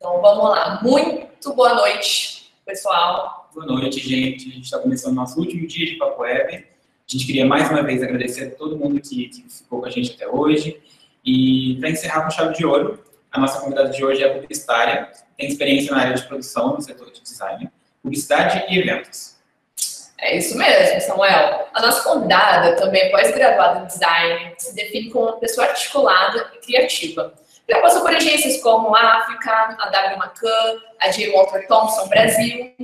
Então vamos lá. Muito boa noite, pessoal. Boa noite, gente. A gente está começando nosso último dia de Papo Web. A gente queria mais uma vez agradecer a todo mundo que ficou com a gente até hoje. E para encerrar com chave de ouro, a nossa convidada de hoje é publicitária, tem experiência na área de produção, no setor de design, publicidade e eventos. É isso mesmo, Samuel. A nossa convidada também é pós-graduada em design, se define como uma pessoa articulada e criativa. Já passou por agências como a África, a W. McCann, a J. Walter Thompson Brasil.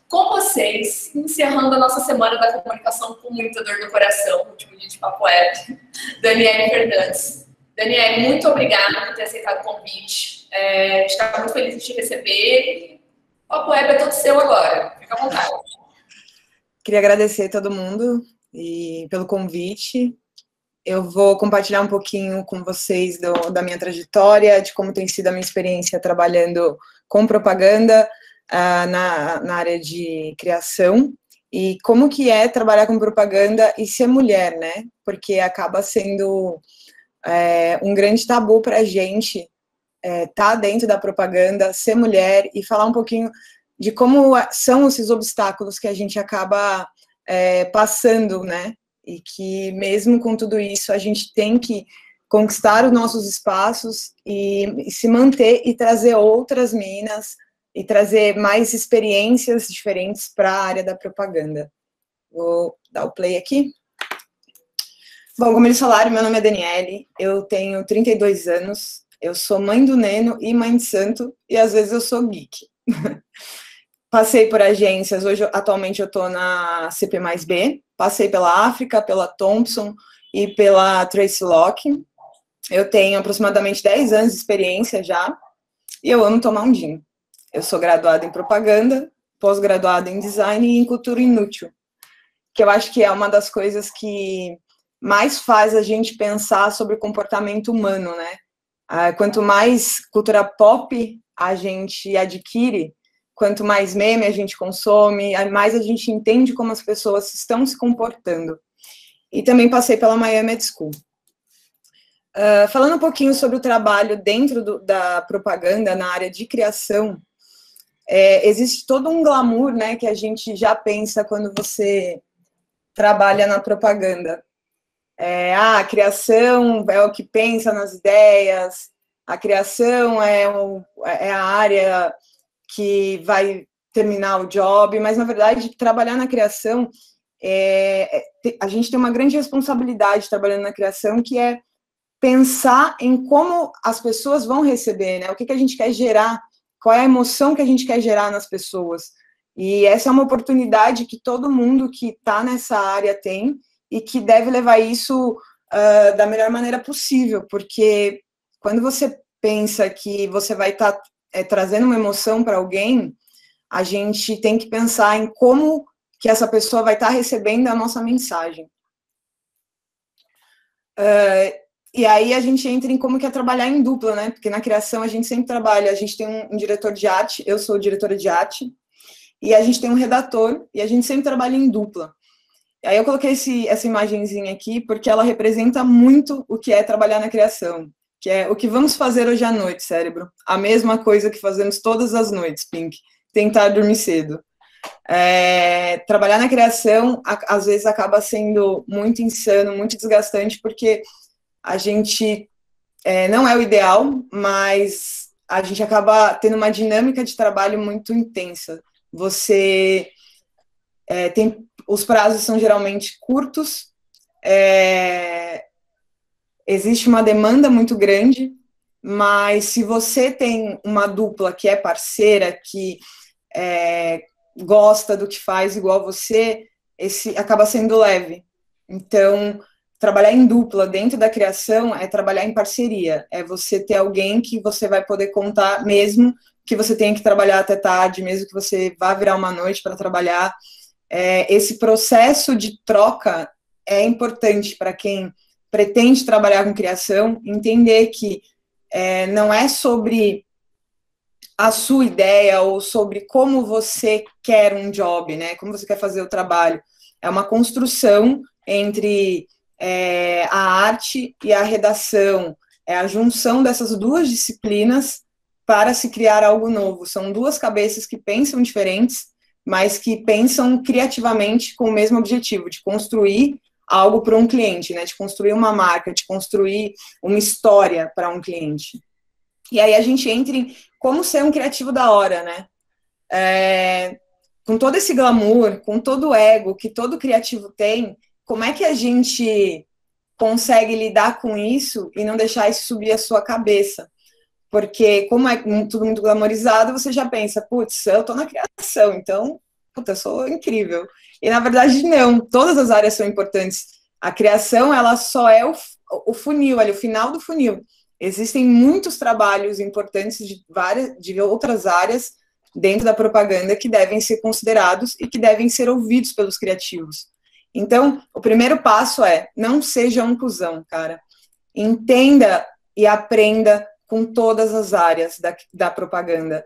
Com vocês, encerrando a nossa semana da comunicação com muita dor no coração, no último dia de Papo Web, Daniele Fernandes. Daniele, muito obrigada por ter aceitado o convite. A gente está muito feliz de te receber. O Papo Web é todo seu agora. Fica à vontade. Queria agradecer a todo mundo pelo convite. Eu vou compartilhar um pouquinho com vocês da minha trajetória, de como tem sido a minha experiência trabalhando com propaganda na área de criação e como que é trabalhar com propaganda e ser mulher, né? Porque acaba sendo um grande tabu para a gente tá dentro da propaganda, ser mulher e falar um pouquinho de como são esses obstáculos que a gente acaba passando, né? E que mesmo com tudo isso, a gente tem que conquistar os nossos espaços e se manter e trazer outras meninas e trazer mais experiências diferentes para a área da propaganda. Vou dar o play aqui. Bom, como eles falaram, meu nome é Daniele, eu tenho 32 anos, eu sou mãe do Neno e mãe de santo, e às vezes eu sou geek. Passei por agências, atualmente eu estou na CP mais B, passei pela África, pela Thompson e pela Tracy Locke. Eu tenho aproximadamente 10 anos de experiência já, e eu amo tomar um gin. Eu sou graduada em propaganda, pós-graduada em design e em cultura inútil, que eu acho que é uma das coisas que mais faz a gente pensar sobre o comportamento humano, né? Quanto mais cultura pop a gente adquire, quanto mais meme a gente consome, mais a gente entende como as pessoas estão se comportando. E também passei pela Miami Ed School. Falando um pouquinho sobre o trabalho dentro da propaganda, na área de criação, existe todo um glamour, né, que a gente já pensa quando você trabalha na propaganda. A criação é o que pensa nas ideias, a criação é a área que vai terminar o job, mas, na verdade, trabalhar na criação, a gente tem uma grande responsabilidade trabalhando na criação, que é pensar em como as pessoas vão receber, né? O que a gente quer gerar, qual é a emoção que a gente quer gerar nas pessoas. E essa é uma oportunidade que todo mundo que está nessa área tem e que deve levar isso da melhor maneira possível, porque quando você pensa que você vai estar trazendo uma emoção para alguém, a gente tem que pensar em como que essa pessoa vai estar recebendo a nossa mensagem. E aí a gente entra em como que é trabalhar em dupla, né? Porque na criação a gente sempre trabalha, a gente tem um diretor de arte, eu sou diretora de arte, e a gente tem um redator, e a gente sempre trabalha em dupla. E aí eu coloquei essa imagenzinha aqui, porque ela representa muito o que é trabalhar na criação, que é o que vamos fazer hoje à noite, cérebro. A mesma coisa que fazemos todas as noites, Pink. Tentar dormir cedo. Trabalhar na criação, às vezes, acaba sendo muito insano, muito desgastante, porque a gente não é o ideal, mas a gente acaba tendo uma dinâmica de trabalho muito intensa. Você os prazos são geralmente curtos, existe uma demanda muito grande, mas se você tem uma dupla que é parceira, que gosta do que faz igual você, esse acaba sendo leve. Então, trabalhar em dupla dentro da criação é trabalhar em parceria, é você ter alguém que você vai poder contar, mesmo que você tenha que trabalhar até tarde, mesmo que você vá virar uma noite para trabalhar. Esse processo de troca é importante para quem pretende trabalhar com criação, entender que não é sobre a sua ideia ou sobre como você quer um job, né? Como você quer fazer o trabalho. É uma construção entre a arte e a redação, é a junção dessas duas disciplinas para se criar algo novo. São duas cabeças que pensam diferentes, mas que pensam criativamente com o mesmo objetivo, de construir algo para um cliente, né? De construir uma marca, de construir uma história para um cliente. E aí a gente entra em como ser um criativo da hora, né? Com todo esse glamour, com todo o ego que todo criativo tem, como é que a gente consegue lidar com isso e não deixar isso subir a sua cabeça? Porque como é tudo muito glamorizado, você já pensa, putz, eu tô na criação, então, puta, eu sou incrível. E na verdade não, todas as áreas são importantes. A criação, ela só é o funil, ali, o final do funil. Existem muitos trabalhos importantes de outras áreas dentro da propaganda que devem ser considerados e que devem ser ouvidos pelos criativos. Então, o primeiro passo é, não seja um cuzão, cara. Entenda e aprenda com todas as áreas da propaganda.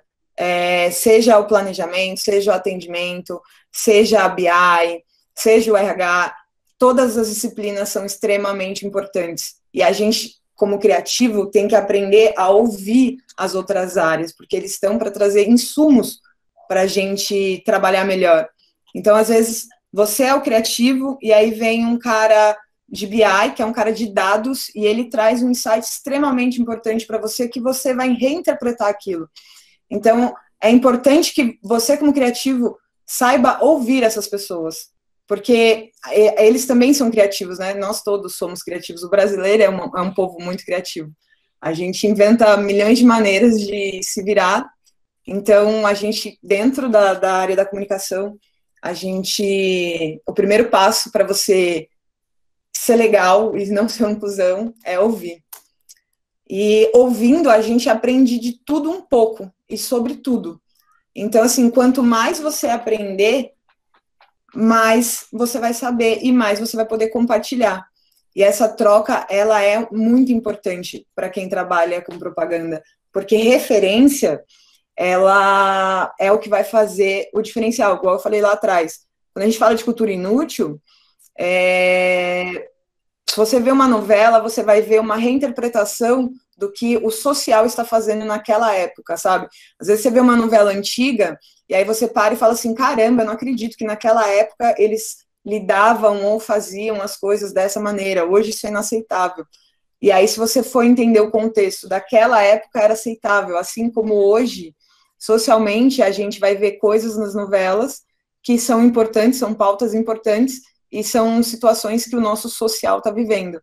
Seja o planejamento, seja o atendimento, seja a BI, seja o RH, todas as disciplinas são extremamente importantes. E a gente, como criativo, tem que aprender a ouvir as outras áreas, porque eles estão para trazer insumos para a gente trabalhar melhor. Então, às vezes, você é o criativo e aí vem um cara de BI, que é um cara de dados, e ele traz um insight extremamente importante para você, que você vai reinterpretar aquilo. Então, é importante que você, como criativo, saiba ouvir essas pessoas, porque eles também são criativos, né? Nós todos somos criativos. O brasileiro é um povo muito criativo. A gente inventa milhões de maneiras de se virar. Então, a gente, dentro da área da comunicação, o primeiro passo para você ser legal e não ser um cuzão é ouvir. E ouvindo, a gente aprende de tudo um pouco e sobre tudo. Então, assim, quanto mais você aprender, mais você vai saber e mais você vai poder compartilhar. E essa troca, ela é muito importante para quem trabalha com propaganda, porque referência, ela é o que vai fazer o diferencial, igual eu falei lá atrás. Quando a gente fala de cultura inútil, se você vê uma novela, você vai ver uma reinterpretação do que o social está fazendo naquela época, sabe? Às vezes você vê uma novela antiga, e aí você para e fala assim, caramba, eu não acredito que naquela época eles lidavam ou faziam as coisas dessa maneira, hoje isso é inaceitável. E aí, se você for entender o contexto daquela época, era aceitável, assim como hoje, socialmente, a gente vai ver coisas nas novelas que são importantes, são pautas importantes, e são situações que o nosso social está vivendo.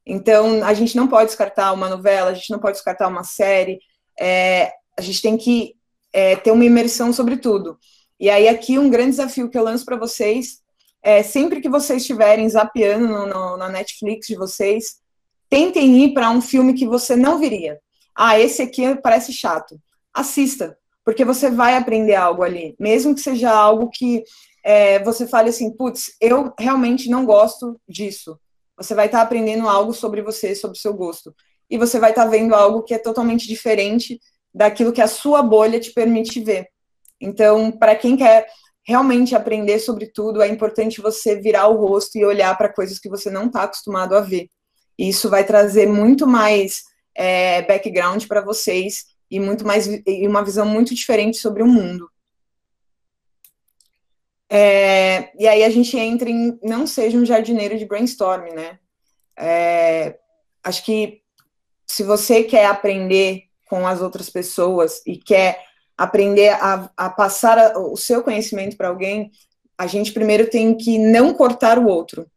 Então, a gente não pode descartar uma novela, a gente não pode descartar uma série, a gente tem que ter uma imersão sobre tudo. E aí, aqui, um grande desafio que eu lanço para vocês sempre que vocês estiverem zapeando na Netflix de vocês, tentem ir para um filme que você não viria. Ah, esse aqui parece chato. Assista, porque você vai aprender algo ali, mesmo que seja algo que você fale assim, putz, eu realmente não gosto disso. Você vai estar aprendendo algo sobre você, sobre o seu gosto. E você vai estar vendo algo que é totalmente diferente daquilo que a sua bolha te permite ver. Então, para quem quer realmente aprender sobre tudo, é importante você virar o rosto e olhar para coisas que você não está acostumado a ver. E isso vai trazer muito mais background para vocês e uma visão muito diferente sobre o mundo. E aí a gente entra em não seja um jardineiro de brainstorm, né? Acho que se você quer aprender com as outras pessoas e quer aprender a passar o seu conhecimento para alguém, a gente primeiro tem que não cortar o outro.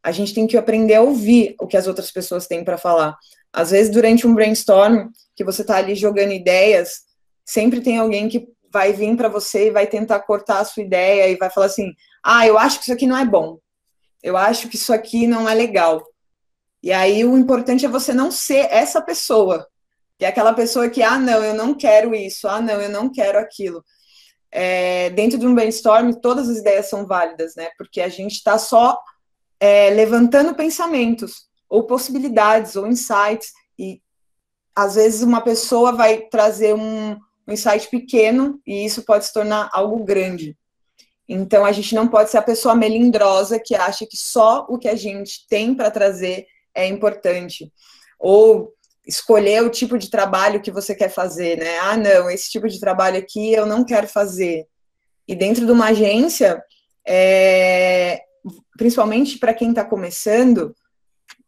A gente tem que aprender a ouvir o que as outras pessoas têm para falar. Às vezes, durante um brainstorm, que você está ali jogando ideias, sempre tem alguém que vai vir para você e vai tentar cortar a sua ideia e vai falar assim, eu acho que isso aqui não é bom. Eu acho que isso aqui não é legal. E aí, o importante é você não ser essa pessoa. Que é aquela pessoa que, não, eu não quero isso. Não, eu não quero aquilo. Dentro de um brainstorm, todas as ideias são válidas, né? Porque a gente está só levantando pensamentos, ou possibilidades, ou insights, e às vezes uma pessoa vai trazer um insight pequeno, e isso pode se tornar algo grande. Então, a gente não pode ser a pessoa melindrosa que acha que só o que a gente tem para trazer é importante. Ou escolher o tipo de trabalho que você quer fazer, né? Ah, não, esse tipo de trabalho aqui eu não quero fazer. E dentro de uma agência, principalmente para quem está começando,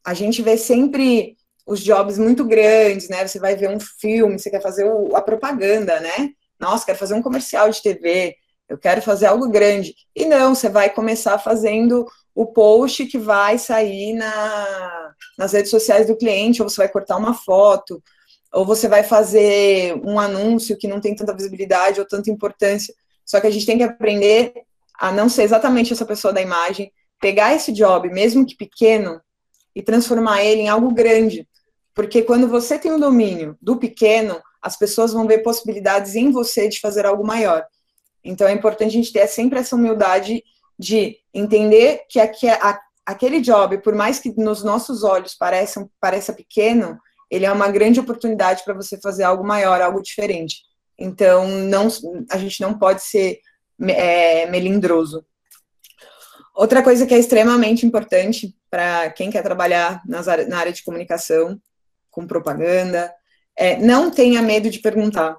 a gente vê sempre os jobs muito grandes, né? Você vai ver um filme, você quer fazer a propaganda, né? Nossa, quero fazer um comercial de TV, eu quero fazer algo grande. E não, você vai começar fazendo o post que vai sair nas redes sociais do cliente, ou você vai cortar uma foto, ou você vai fazer um anúncio que não tem tanta visibilidade ou tanta importância. Só que a gente tem que aprender a não ser exatamente essa pessoa da imagem, pegar esse job, mesmo que pequeno, e transformar ele em algo grande. Porque quando você tem o domínio do pequeno, as pessoas vão ver possibilidades em você de fazer algo maior. Então é importante a gente ter sempre essa humildade de entender que aquele job, por mais que nos nossos olhos pareça pequeno, ele é uma grande oportunidade para você fazer algo maior, algo diferente. Então, a gente não pode ser melindroso. Outra coisa que é extremamente importante para quem quer trabalhar na área de comunicação, com propaganda, não tenha medo de perguntar.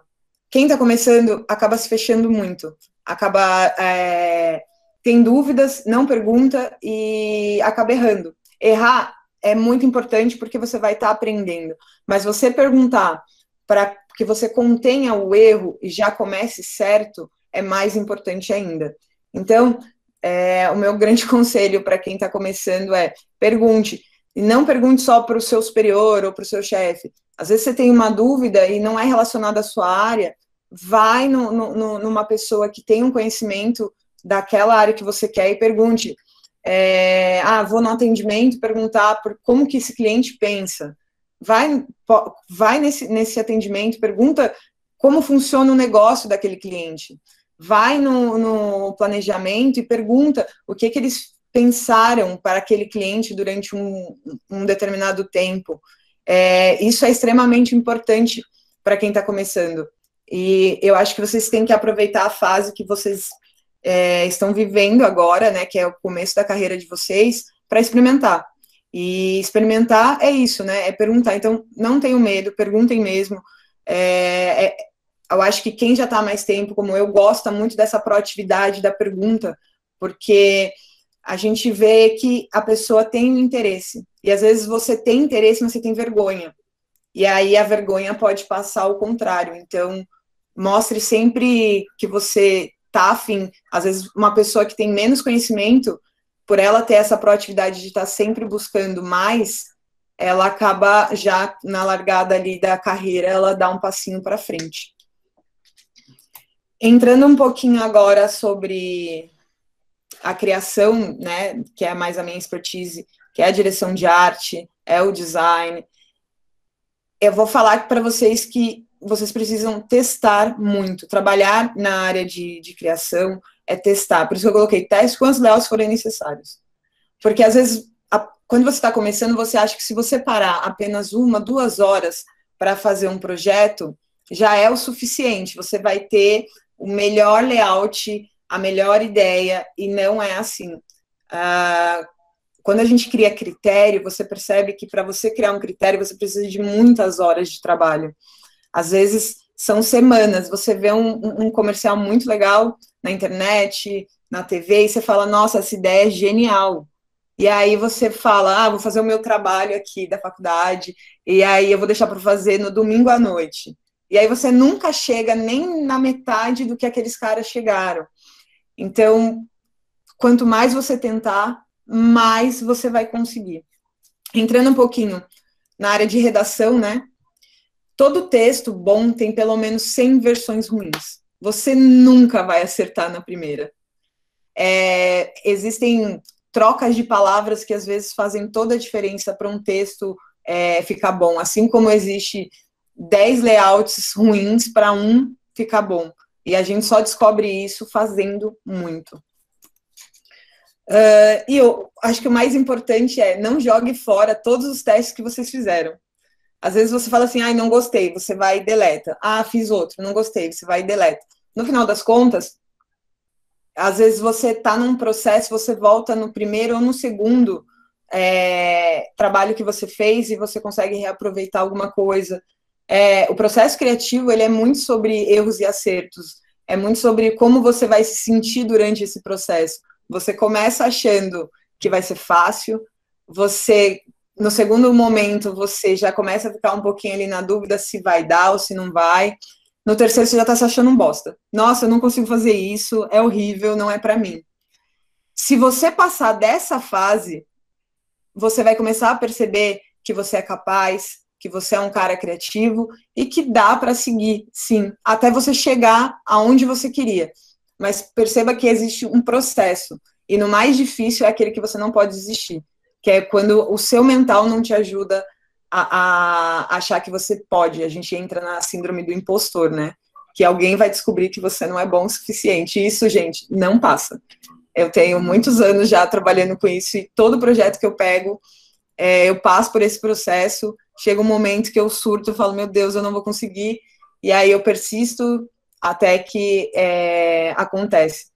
Quem está começando acaba se fechando muito, tem dúvidas, não pergunta e acaba errando. Errar é muito importante porque você vai estar aprendendo, mas você perguntar para que você contenha o erro e já comece certo é mais importante ainda. Então, o meu grande conselho para quem está começando é pergunte, e não pergunte só para o seu superior ou para o seu chefe. Às vezes você tem uma dúvida e não é relacionada à sua área, vai numa pessoa que tem um conhecimento daquela área que você quer e pergunte. Vou no atendimento perguntar por como que esse cliente pensa. Vai nesse atendimento, pergunta como funciona o negócio daquele cliente. Vai no planejamento e pergunta o que eles pensaram para aquele cliente durante um determinado tempo. Isso é extremamente importante para quem está começando. E eu acho que vocês têm que aproveitar a fase que vocês estão vivendo agora, né, que é o começo da carreira de vocês, para experimentar. E experimentar é isso, né, é perguntar. Então, não tenham medo, perguntem mesmo. Eu acho que quem já está há mais tempo, como eu, gosta muito dessa proatividade da pergunta, porque a gente vê que a pessoa tem um interesse. E às vezes você tem interesse, mas você tem vergonha. E aí a vergonha pode passar ao contrário. Então, mostre sempre que você está afim. Às vezes, uma pessoa que tem menos conhecimento, por ela ter essa proatividade de estar sempre buscando mais, ela acaba já na largada ali da carreira, ela dá um passinho para frente. Entrando um pouquinho agora sobre a criação, né, que é mais a minha expertise, que é a direção de arte, é o design. Eu vou falar para vocês que vocês precisam testar muito. Trabalhar na área de criação é testar. Por isso que eu coloquei teste quantos layouts forem necessários. Porque, às vezes, quando você está começando, você acha que se você parar apenas 1, 2 horas para fazer um projeto, já é o suficiente. Você vai ter o melhor layout, a melhor ideia, e não é assim. Quando a gente cria critério, você percebe que para você criar um critério, você precisa de muitas horas de trabalho. Às vezes, são semanas. Você vê um comercial muito legal na internet, na TV, e você fala, nossa, essa ideia é genial. E aí você fala, vou fazer o meu trabalho aqui da faculdade, e aí eu vou deixar para fazer no domingo à noite. E aí você nunca chega nem na metade do que aqueles caras chegaram. Então, quanto mais você tentar, mais você vai conseguir. Entrando um pouquinho na área de redação, né? Todo texto bom tem pelo menos 100 versões ruins. Você nunca vai acertar na primeira. Existem trocas de palavras que às vezes fazem toda a diferença para um texto ficar bom. Assim como existe 10 layouts ruins para um ficar bom. E a gente só descobre isso fazendo muito. E eu acho que o mais importante é não jogue fora todos os testes que vocês fizeram. Às vezes você fala assim, não gostei, você vai e deleta. Fiz outro, não gostei, você vai e deleta. No final das contas, às vezes você está num processo, você volta no primeiro ou no segundo trabalho que você fez e você consegue reaproveitar alguma coisa. O processo criativo, ele é muito sobre erros e acertos, é muito sobre como você vai se sentir durante esse processo. Você começa achando que vai ser fácil, você, no segundo momento, você já começa a ficar um pouquinho ali na dúvida se vai dar ou se não vai. No terceiro, você já está se achando um bosta. Nossa, eu não consigo fazer isso, é horrível, não é para mim. Se você passar dessa fase, você vai começar a perceber que você é capaz, que você é um cara criativo e que dá para seguir, sim, até você chegar aonde você queria. Mas perceba que existe um processo, e no mais difícil é aquele que você não pode desistir, que é quando o seu mental não te ajuda a achar que você pode. A gente entra na síndrome do impostor, né? Que alguém vai descobrir que você não é bom o suficiente. E isso, gente, não passa. Eu tenho muitos anos já trabalhando com isso, e todo projeto que eu pego, eu passo por esse processo, chega um momento que eu surto, eu falo, meu Deus, eu não vou conseguir, e aí eu persisto até que acontece.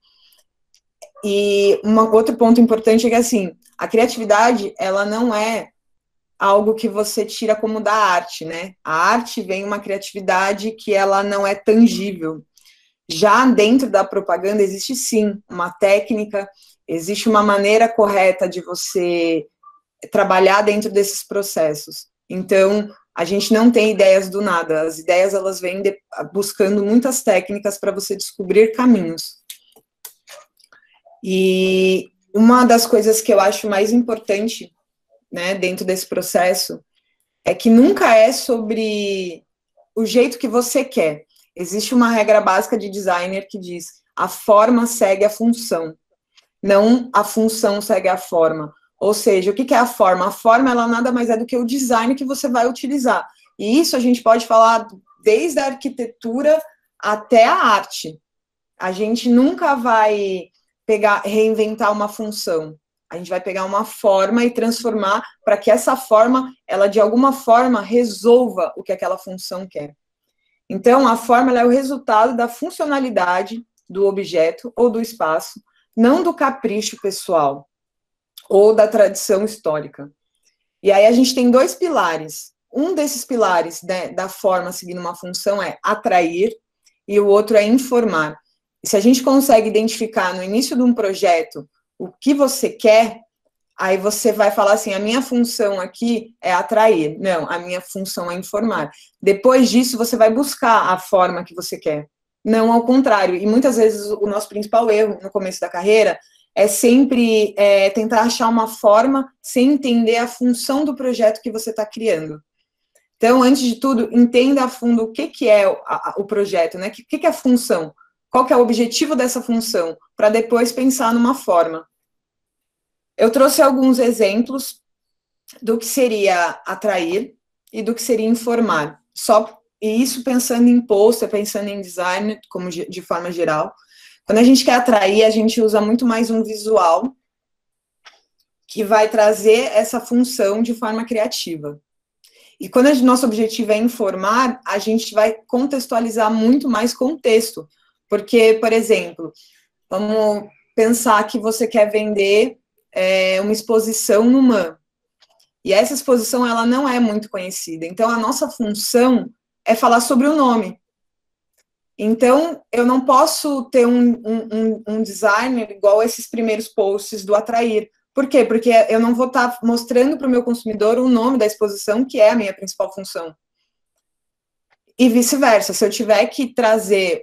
E outro ponto importante é que, assim, a criatividade, ela não é algo que você tira como da arte, né? A arte vem uma criatividade que ela não é tangível. Já dentro da propaganda existe sim uma técnica, existe uma maneira correta de você trabalhar dentro desses processos. Então, a gente não tem ideias do nada, as ideias elas vêm buscando muitas técnicas para você descobrir caminhos. E uma das coisas que eu acho mais importante, né, dentro desse processo, é que nunca é sobre o jeito que você quer. Existe uma regra básica de designer que diz: a forma segue a função, não a função segue a forma. Ou seja, o que é a forma? A forma, ela nada mais é do que o design que você vai utilizar. E isso a gente pode falar desde a arquitetura até a arte. A gente nunca vai reinventar uma função. A gente vai pegar uma forma e transformar para que essa forma, ela de alguma forma resolva o que aquela função quer. Então, a forma ela é o resultado da funcionalidade do objeto ou do espaço, não do capricho pessoal ou da tradição histórica. E aí a gente tem dois pilares. Um desses pilares, né, da forma seguindo uma função é atrair e o outro é informar. E se a gente consegue identificar no início de um projeto o que você quer, aí você vai falar assim, a minha função aqui é atrair. Não, a minha função é informar. Depois disso, você vai buscar a forma que você quer. Não ao contrário. E muitas vezes o nosso principal erro no começo da carreira é sempre tentar achar uma forma sem entender a função do projeto que você está criando. Então, antes de tudo, entenda a fundo o que é o projeto, né? O que é a função? Qual que é o objetivo dessa função? Para depois pensar numa forma. Eu trouxe alguns exemplos do que seria atrair e do que seria informar. E isso pensando em poster, pensando em design, como de forma geral. Quando a gente quer atrair, a gente usa muito mais um visual que vai trazer essa função de forma criativa. E quando o nosso objetivo é informar, a gente vai contextualizar muito mais contexto. Porque, por exemplo, vamos pensar que você quer vender uma exposição no MAM. E essa exposição, ela não é muito conhecida. Então, a nossa função é falar sobre o nome. Então, eu não posso ter um designer igual esses primeiros posts do Atrair. Por quê? Porque eu não vou estar mostrando para o meu consumidor o nome da exposição, que é a minha principal função. E vice-versa. Se eu tiver que trazer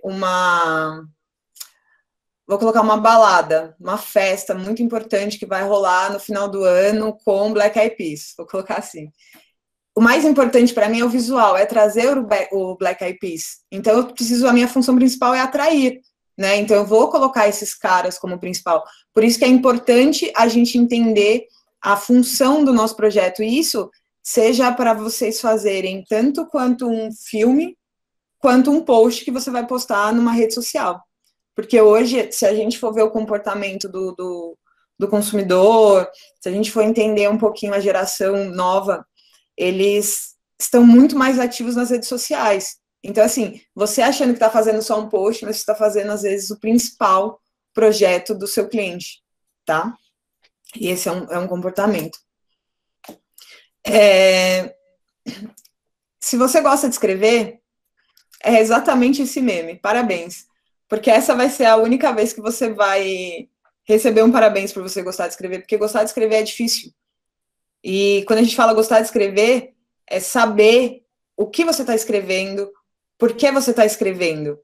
vou colocar uma balada, uma festa muito importante que vai rolar no final do ano com Black Eyed Peas. Vou colocar assim. O mais importante para mim é o visual, é trazer o Black Eyed Peas. Então, a minha função principal é atrair, né? Então, eu vou colocar esses caras como principal. Por isso que é importante a gente entender a função do nosso projeto. E isso seja para vocês fazerem tanto quanto um filme, quanto um post que você vai postar numa rede social. Porque hoje, se a gente for ver o comportamento do consumidor, se a gente for entender um pouquinho a geração nova, eles estão muito mais ativos nas redes sociais. Então, assim, você achando que está fazendo só um post, mas você está fazendo, às vezes, o principal projeto do seu cliente, tá? E esse é um comportamento. Se você gosta de escrever, é exatamente esse meme. Parabéns. Porque essa vai ser a única vez que você vai receber um parabéns por você gostar de escrever, porque gostar de escrever é difícil. E quando a gente fala gostar de escrever, é saber o que você está escrevendo, por que você está escrevendo.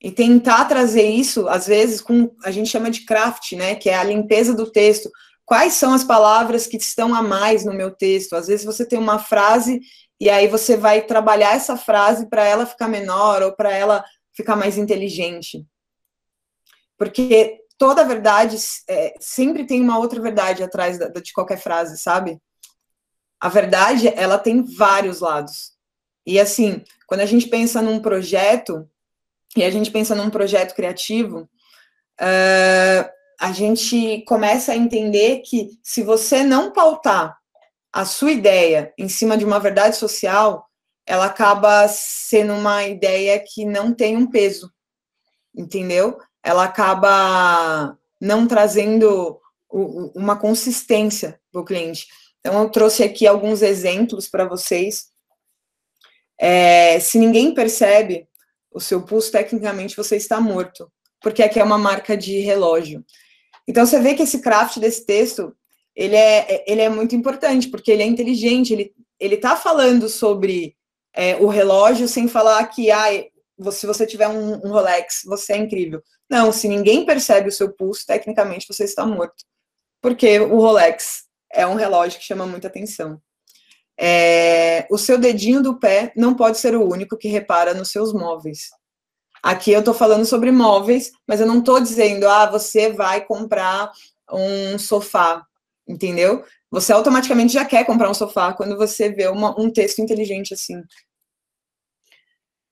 E tentar trazer isso, às vezes, a gente chama de craft, né? Que é a limpeza do texto. Quais são as palavras que estão a mais no meu texto? Às vezes você tem uma frase e aí você vai trabalhar essa frase para ela ficar menor ou para ela ficar mais inteligente. Porque toda verdade, sempre tem uma outra verdade atrás de qualquer frase, sabe? A verdade, ela tem vários lados. E assim, quando a gente pensa num projeto, e a gente pensa num projeto criativo, a gente começa a entender que se você não pautar a sua ideia em cima de uma verdade social, ela acaba sendo uma ideia que não tem um peso, entendeu? Ela acaba não trazendo uma consistência para o cliente. Então, eu trouxe aqui alguns exemplos para vocês. Se ninguém percebe o seu pulso, tecnicamente você está morto, porque aqui é uma marca de relógio. Então, você vê que esse craft desse texto, ele é muito importante, porque ele é inteligente, ele está falando sobre o relógio sem falar que, se você tiver um Rolex, você é incrível. Não, se ninguém percebe o seu pulso, tecnicamente você está morto, porque o Rolex é um relógio que chama muita atenção. O seu dedinho do pé não pode ser o único que repara nos seus móveis. Aqui eu estou falando sobre móveis, mas eu não estou dizendo, você vai comprar um sofá, entendeu? Você automaticamente já quer comprar um sofá quando você vê um texto inteligente assim.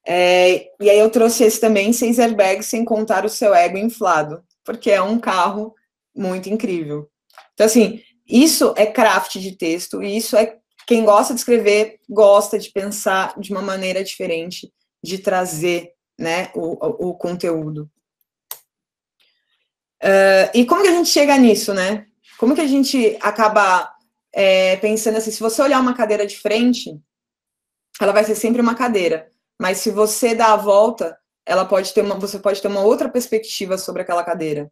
E aí eu trouxe esse também, 6 airbags sem contar o seu ego inflado, porque é um carro muito incrível. Então, assim, isso é craft de texto, e isso é quem gosta de escrever, gosta de pensar de uma maneira diferente, de trazer, né, o conteúdo. E como que a gente chega nisso, né? Como que a gente acaba pensando assim, se você olhar uma cadeira de frente, ela vai ser sempre uma cadeira, mas se você dá a volta, você pode ter uma outra perspectiva sobre aquela cadeira.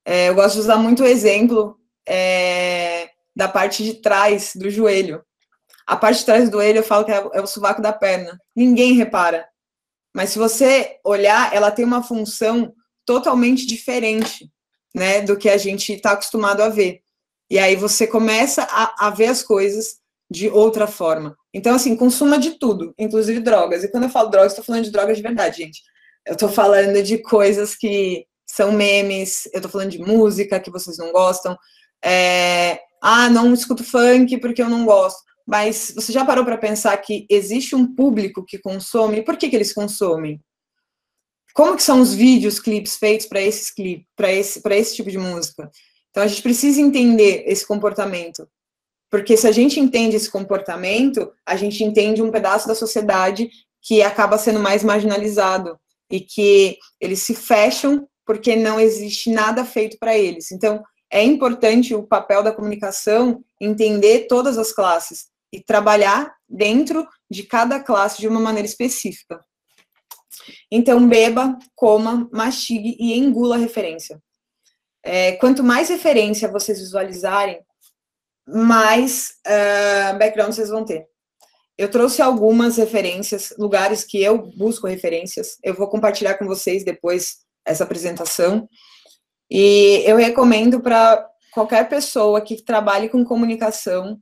Eu gosto de usar muito o exemplo da parte de trás do joelho. A parte de trás do joelho eu falo que é o sovaco da perna. Ninguém repara. Mas se você olhar, ela tem uma função totalmente diferente, né, do que a gente está acostumado a ver. E aí você começa a ver as coisas de outra forma. Então, assim, consuma de tudo, inclusive drogas. E quando eu falo drogas, estou falando de drogas de verdade, gente. Eu estou falando de coisas que são memes, eu estou falando de música que vocês não gostam. Não escuto funk porque eu não gosto. Mas você já parou para pensar que existe um público que consome? E por que eles consomem? Como que são os vídeos, clipes feitos para esse tipo de música? Então, a gente precisa entender esse comportamento. Porque se a gente entende esse comportamento, a gente entende um pedaço da sociedade que acaba sendo mais marginalizado e que eles se fecham porque não existe nada feito para eles. Então, é importante o papel da comunicação entender todas as classes e trabalhar dentro de cada classe de uma maneira específica. Então, beba, coma, mastigue e engula a referência. Quanto mais referência vocês visualizarem, mais background vocês vão ter. Eu trouxe algumas referências, lugares que eu busco referências. Eu vou compartilhar com vocês depois essa apresentação. E eu recomendo para qualquer pessoa que trabalhe com comunicação,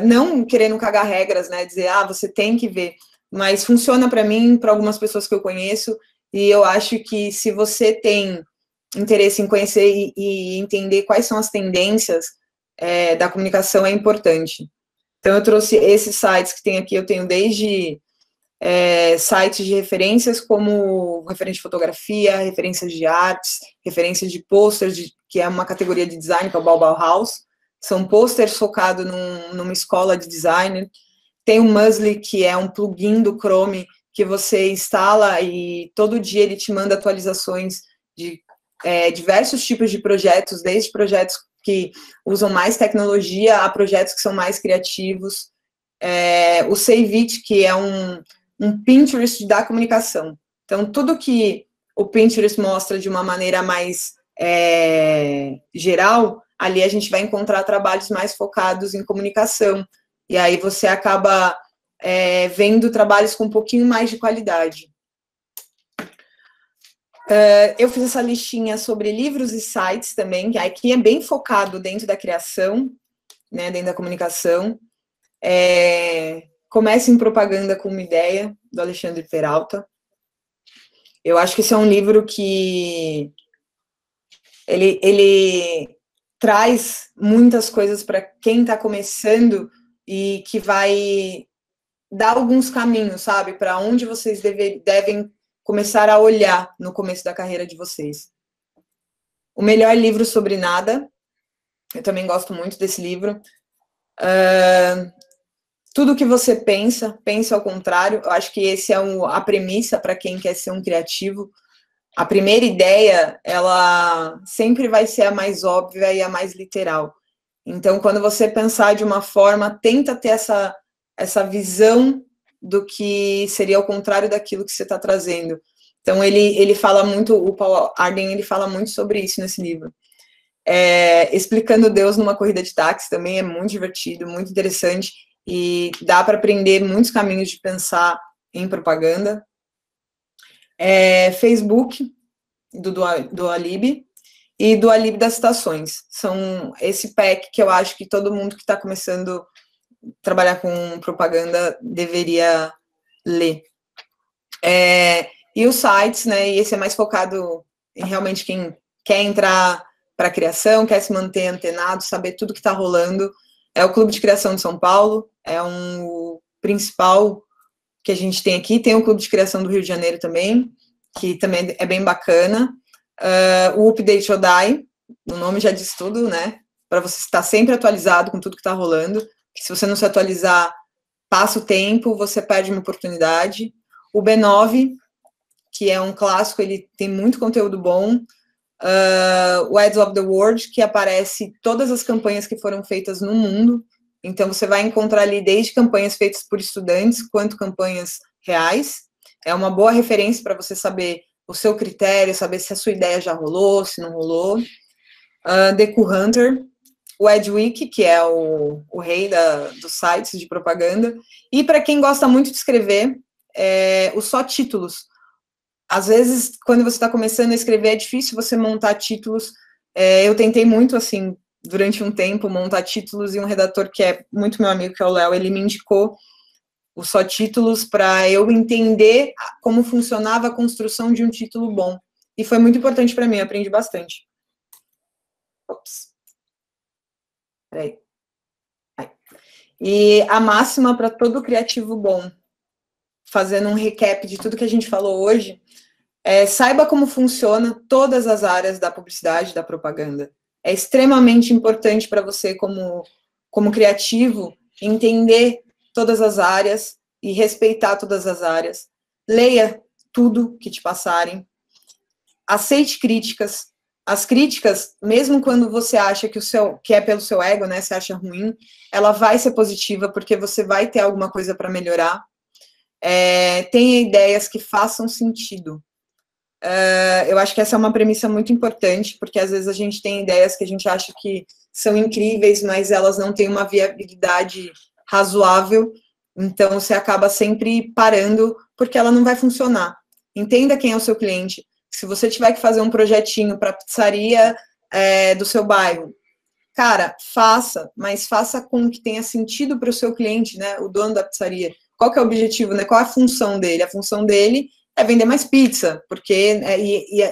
não querendo cagar regras, né, dizer, você tem que ver, mas funciona para mim, para algumas pessoas que eu conheço, e eu acho que se você tem interesse em conhecer e entender quais são as tendências da comunicação, é importante. Então, eu trouxe esses sites que tem aqui, eu tenho desde sites de referências, como referência de fotografia, referências de artes, referências de posters, que é uma categoria de design, que é o Bauhaus. São posters focados numa escola de design. Tem o Musli, que é um plugin do Chrome, que você instala e todo dia ele te manda atualizações de diversos tipos de projetos, desde projetos que usam mais tecnologia a projetos que são mais criativos. O Save It, que é um Pinterest da comunicação. Então, tudo que o Pinterest mostra de uma maneira mais geral, ali a gente vai encontrar trabalhos mais focados em comunicação. E aí você acaba vendo trabalhos com um pouquinho mais de qualidade. Eu fiz essa listinha sobre livros e sites também, que aqui é bem focado dentro da criação, né, dentro da comunicação. Comece em Propaganda com uma Ideia, do Alexandre Peralta. Eu acho que esse é um livro que ele traz muitas coisas para quem está começando e que vai dar alguns caminhos, sabe, para onde vocês devem começar a olhar no começo da carreira de vocês. O Melhor Livro sobre Nada, eu também gosto muito desse livro. Tudo que você pensa ao contrário. Eu acho que esse é a premissa para quem quer ser um criativo. A primeira ideia, ela sempre vai ser a mais óbvia e a mais literal. Então, quando você pensar de uma forma, tenta ter essa visão do que seria ao contrário daquilo que você está trazendo. Então, ele fala muito, o Paul Arden, ele fala muito sobre isso nesse livro. Explicando Deus numa Corrida de Táxi também é muito divertido, muito interessante, e dá para aprender muitos caminhos de pensar em propaganda. Facebook, do Alib, e do Alib das Citações. São esse pack que eu acho que todo mundo que está começando a trabalhar com propaganda deveria ler. E os sites, né, e esse é mais focado em realmente quem quer entrar para a criação, quer se manter antenado, saber tudo que está rolando. É o Clube de Criação de São Paulo, é o principal que a gente tem aqui. Tem o Clube de Criação do Rio de Janeiro também, que também é bem bacana. O Update or Die, o nome já diz tudo, né? Para você estar sempre atualizado com tudo que está rolando. Se você não se atualizar, passa o tempo, você perde uma oportunidade. O B9, que é um clássico, ele tem muito conteúdo bom. O Ads of the World, que aparece todas as campanhas que foram feitas no mundo. Então, você vai encontrar ali desde campanhas feitas por estudantes, quanto campanhas reais. É uma boa referência para você saber o seu critério, saber se a sua ideia já rolou, se não rolou. The Q-Hunter, o Adweek, que é o rei dos sites de propaganda. E para quem gosta muito de escrever, os só títulos. Às vezes, quando você está começando a escrever, é difícil você montar títulos. Eu tentei muito, assim, durante um tempo, montar títulos, e um redator que é muito meu amigo, que é o Léo, ele me indicou os só títulos para eu entender como funcionava a construção de um título bom. E foi muito importante para mim, eu aprendi bastante. Ops. Peraí. E a máxima para todo criativo bom, fazendo um recap de tudo que a gente falou hoje, saiba como funciona todas as áreas da publicidade, da propaganda. É extremamente importante para você, como criativo, entender todas as áreas e respeitar todas as áreas. Leia tudo que te passarem. Aceite críticas. As críticas, mesmo quando você acha que é pelo seu ego, né, você acha ruim, ela vai ser positiva, porque você vai ter alguma coisa para melhorar. Tenha ideias que façam sentido. Eu acho que essa é uma premissa muito importante, porque às vezes a gente tem ideias que a gente acha que são incríveis, mas elas não têm uma viabilidade razoável, então você acaba sempre parando, porque ela não vai funcionar. Entenda quem é o seu cliente. Se você tiver que fazer um projetinho para a pizzaria do seu bairro, cara, faça, mas faça com que tenha sentido para o seu cliente, né, o dono da pizzaria. Qual que é o objetivo, né? Qual é a função dele? A função dele é vender mais pizza, porque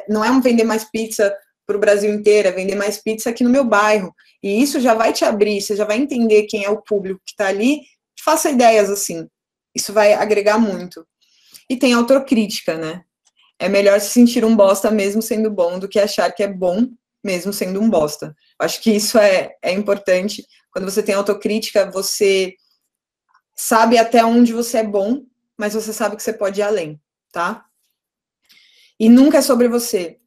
não é vender mais pizza para o Brasil inteiro, é vender mais pizza aqui no meu bairro. E isso já vai te abrir, você já vai entender quem é o público que está ali. Faça ideias assim. Isso vai agregar muito. E tem autocrítica, né? É melhor se sentir um bosta mesmo sendo bom do que achar que é bom mesmo sendo um bosta. Acho que isso é importante. Quando você tem autocrítica, você sabe até onde você é bom, mas você sabe que você pode ir além, tá? E nunca é sobre você.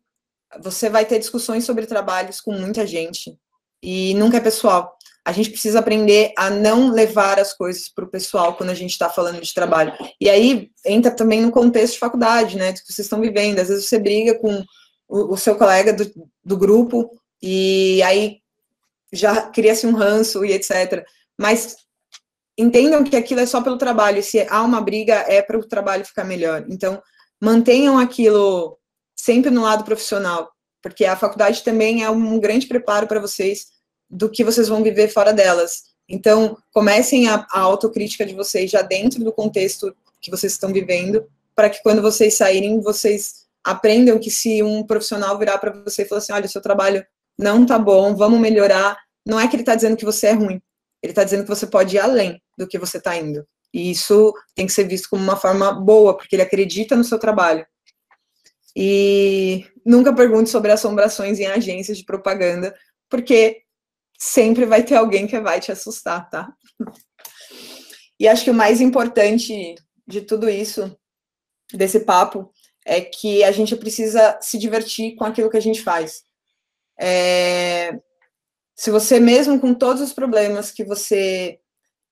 Você vai ter discussões sobre trabalhos com muita gente. e nunca é pessoal. A gente precisa aprender a não levar as coisas para o pessoal quando a gente está falando de trabalho. E aí entra também no contexto de faculdade, né, do que vocês estão vivendo. Às vezes você briga com o seu colega do grupo e aí já cria-se um ranço e etc. Mas entendam que aquilo é só pelo trabalho. Se há uma briga, é para o trabalho ficar melhor. Então, mantenham aquilo sempre no lado profissional, porque a faculdade também é um grande preparo para vocês do que vocês vão viver fora delas. Então, comecem a autocrítica de vocês já dentro do contexto que vocês estão vivendo, para que quando vocês saírem, vocês aprendam que se um profissional virar para você e falar assim, olha, o seu trabalho não tá bom, vamos melhorar, não é que ele está dizendo que você é ruim, ele está dizendo que você pode ir além do que você está indo. E isso tem que ser visto como uma forma boa, porque ele acredita no seu trabalho. E nunca pergunte sobre assombrações em agências de propaganda, porque sempre vai ter alguém que vai te assustar, tá? E acho que o mais importante de tudo isso, desse papo, é que a gente precisa se divertir com aquilo que a gente faz. Se você, mesmo com todos os problemas que você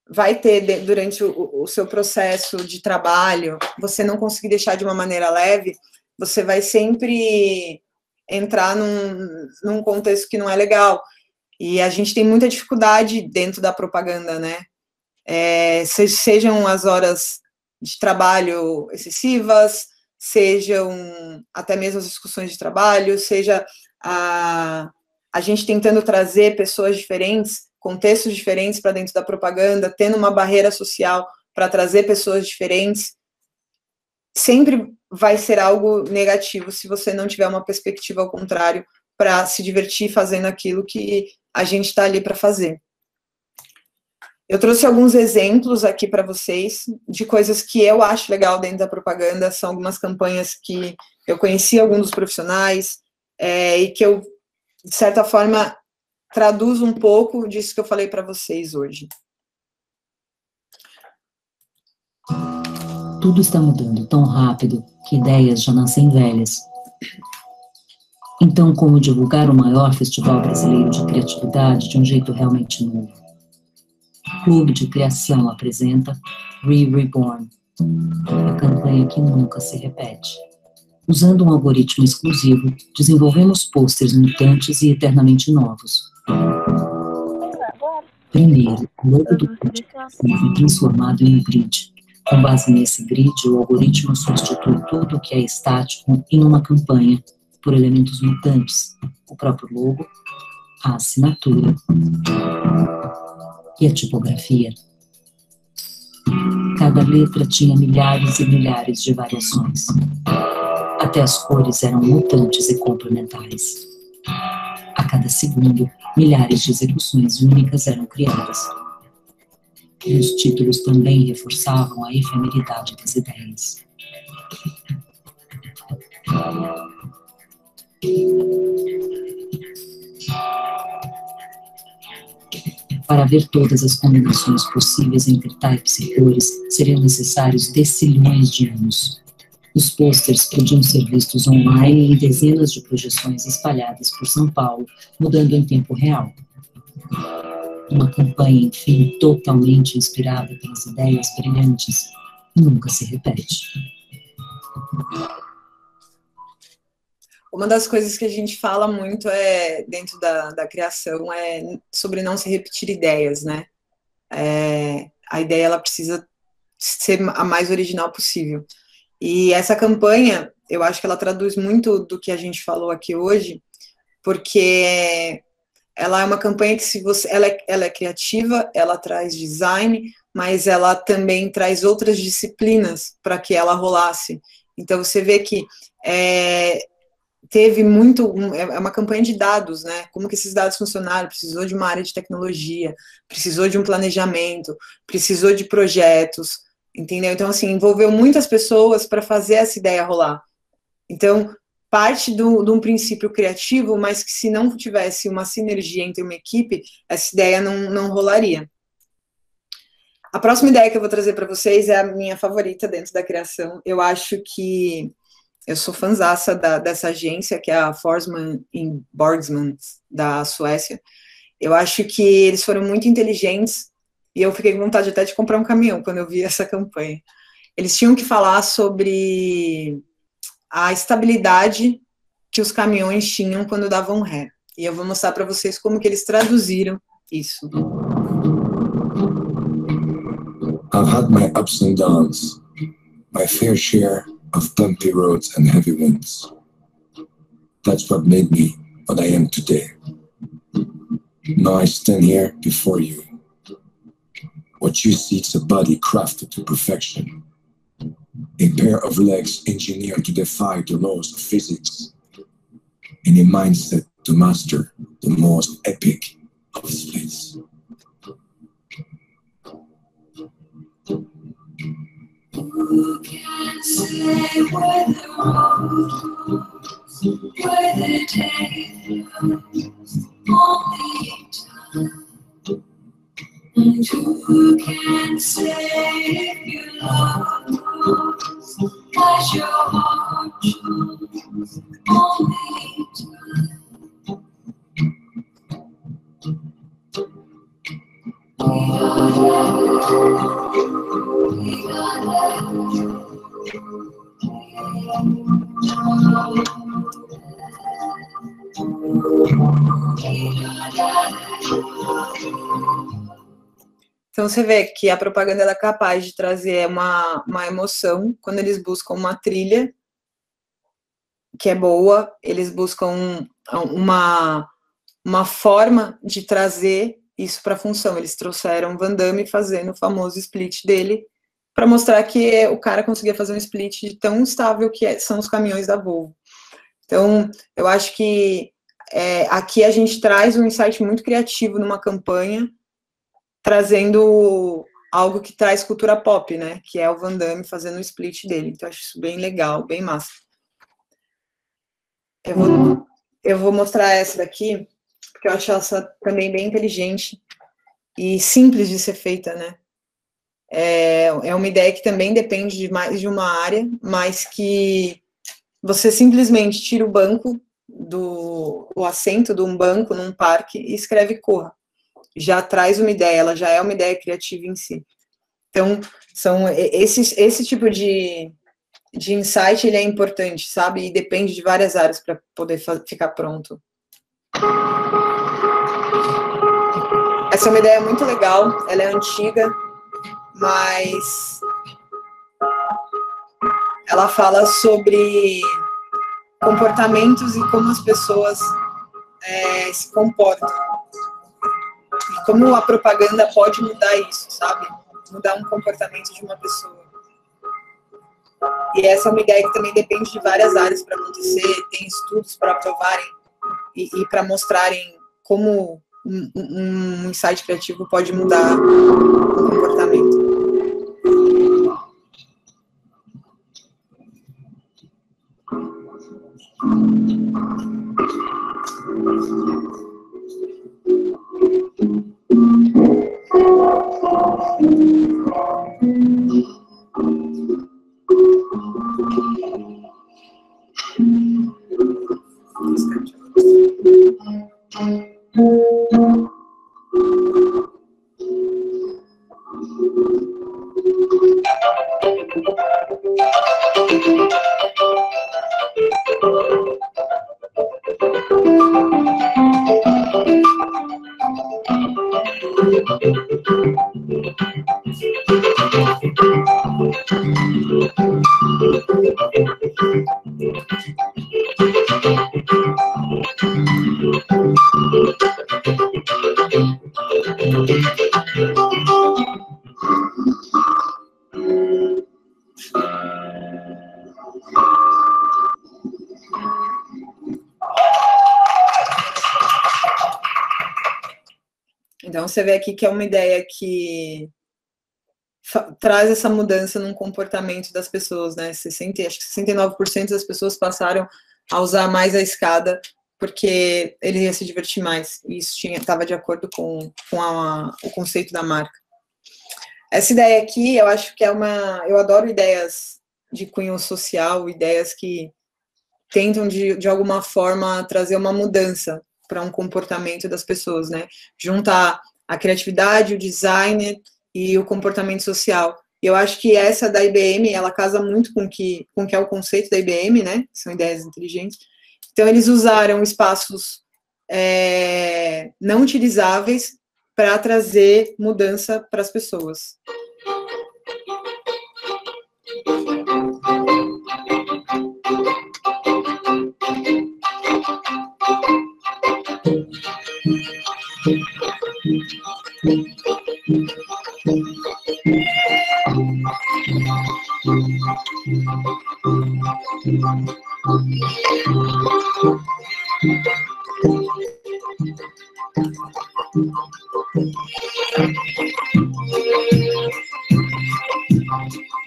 vai ter durante o seu processo de trabalho, você não conseguir deixar de uma maneira leve, você vai sempre entrar num contexto que não é legal. E a gente tem muita dificuldade dentro da propaganda, né? Sejam as horas de trabalho excessivas, sejam até mesmo as discussões de trabalho, seja a gente tentando trazer pessoas diferentes, contextos diferentes para dentro da propaganda, tendo uma barreira social para trazer pessoas diferentes, sempre vai ser algo negativo se você não tiver uma perspectiva ao contrário para se divertir fazendo aquilo que a gente está ali para fazer. Eu trouxe alguns exemplos aqui para vocês de coisas que eu acho legal dentro da propaganda, são algumas campanhas que eu conheci alguns dos profissionais e que eu, de certa forma, traduzo um pouco disso que eu falei para vocês hoje. Tudo está mudando tão rápido que ideias já nascem velhas. Então, como divulgar o maior festival brasileiro de criatividade de um jeito realmente novo? O Clube de Criação apresenta Reborn, a campanha que nunca se repete. Usando um algoritmo exclusivo, desenvolvemos pôsteres mutantes e eternamente novos. Primeiro, o logo do Clube foi transformado em um grid. Com base nesse grid, o algoritmo substitui tudo o que é estático em uma campanha por elementos mutantes, o próprio logo, a assinatura e a tipografia. Cada letra tinha milhares e milhares de variações. Até as cores eram mutantes e complementares. A cada segundo, milhares de execuções únicas eram criadas. E os títulos também reforçavam a efemeridade das ideias. Para ver todas as combinações possíveis entre types e cores, seriam necessários decilhões de anos. Os pôsteres podiam ser vistos online em dezenas de projeções espalhadas por São Paulo, mudando em tempo real. Uma campanha, enfim, totalmente inspirada pelas ideias brilhantes, nunca se repete. Uma das coisas que a gente fala muito dentro da criação sobre não se repetir ideias, né? A ideia ela precisa ser a mais original possível. E essa campanha, eu acho que ela traduz muito do que a gente falou aqui hoje, porque ela é uma campanha que ela é criativa, ela traz design, mas ela também traz outras disciplinas para que ela rolasse. Então você vê que teve é uma campanha de dados, né? Como que esses dados funcionaram? Precisou de uma área de tecnologia, precisou de um planejamento, precisou de projetos, entendeu? Então, assim, envolveu muitas pessoas para fazer essa ideia rolar. Então, parte de um princípio criativo, mas que se não tivesse uma sinergia entre uma equipe, essa ideia não rolaria. A próxima ideia que eu vou trazer para vocês é a minha favorita dentro da criação. Eu acho que eu sou fãzaça dessa agência, que é a Forsman & Borgsman, da Suécia. Eu acho que eles foram muito inteligentes e eu fiquei com vontade até de comprar um caminhão quando eu vi essa campanha. Eles tinham que falar sobre a estabilidade que os caminhões tinham quando davam ré. E eu vou mostrar para vocês como que eles traduziram isso. I've had my ups and downs, my fair share of bumpy roads and heavy winds. That's what made me what I am today. Now I stand here before you. What you see is a body crafted to perfection, a pair of legs engineered to defy the laws of physics, and a mindset to master the most epic of flights. Who can say where the road goes, where the day flows, only time. And who can say if your love grows as your heart shows, only time. Então você vê que a propaganda ela é capaz de trazer uma emoção quando eles buscam uma trilha que é boa, eles buscam uma forma de trazer isso para a função. Eles trouxeram Van Damme fazendo o famoso split dele para mostrar que o cara conseguia fazer um split de tão estável que são os caminhões da Volvo. Então, eu acho que aqui a gente traz um insight muito criativo numa campanha, trazendo algo que traz cultura pop, né? Que é o Van Damme fazendo o split dele. Então, eu acho isso bem legal, bem massa. Eu vou mostrar essa daqui, porque eu acho essa também bem inteligente e simples de ser feita, né? É uma ideia que também depende de mais de uma área, mas que você simplesmente tira o banco, o assento de um banco num parque e escreve corra. Já traz uma ideia, ela já é uma ideia criativa em si. Então, são esse tipo de insight, ele é importante, sabe? E depende de várias áreas para poder ficar pronto. Essa é uma ideia muito legal, ela é antiga, mas ela fala sobre comportamentos e como as pessoas se comportam. E como a propaganda pode mudar isso, sabe? Mudar um comportamento de uma pessoa. E essa é uma ideia que também depende de várias áreas para acontecer, tem estudos para provarem e para mostrarem como um insight criativo pode mudar o comportamento. Então, você vê aqui que é uma ideia que traz essa mudança no comportamento das pessoas, né? Acho que 69% das pessoas passaram a usar mais a escada porque ele ia se divertir mais. E isso estava de acordo com o conceito da marca. Essa ideia aqui, eu acho que eu adoro ideias de cunho social, ideias que tentam, de alguma forma, trazer uma mudança para um comportamento das pessoas, né? Juntar a criatividade, o design e o comportamento social. E eu acho que essa da IBM, ela casa muito com que é o conceito da IBM, né? São ideias inteligentes. Então, eles usaram espaços não utilizáveis para trazer mudança para as pessoas.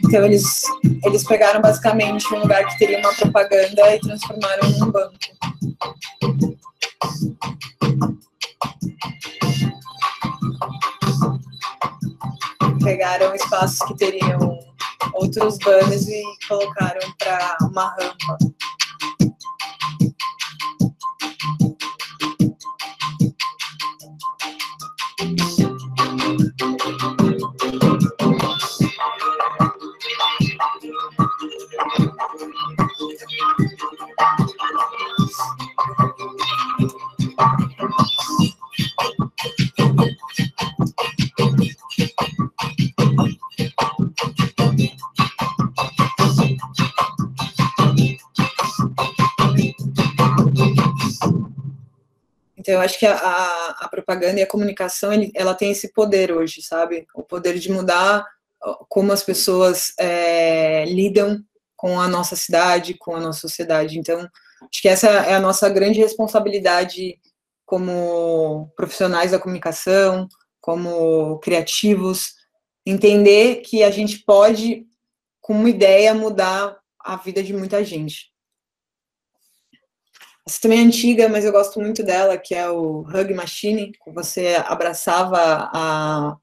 Então, eles pegaram basicamente um lugar que teria uma propaganda e transformaram num banco. Pegaram espaços que teriam outros banners e colocaram para uma rampa. Então, eu acho que a propaganda e a comunicação, ela tem esse poder hoje, sabe? O poder de mudar como as pessoas lidam com a nossa cidade, com a nossa sociedade. Então, acho que essa é a nossa grande responsabilidade como profissionais da comunicação, como criativos, entender que a gente pode, com uma ideia, mudar a vida de muita gente. Essa também é antiga, mas eu gosto muito dela, que é o Hug Machine, que você abraçava a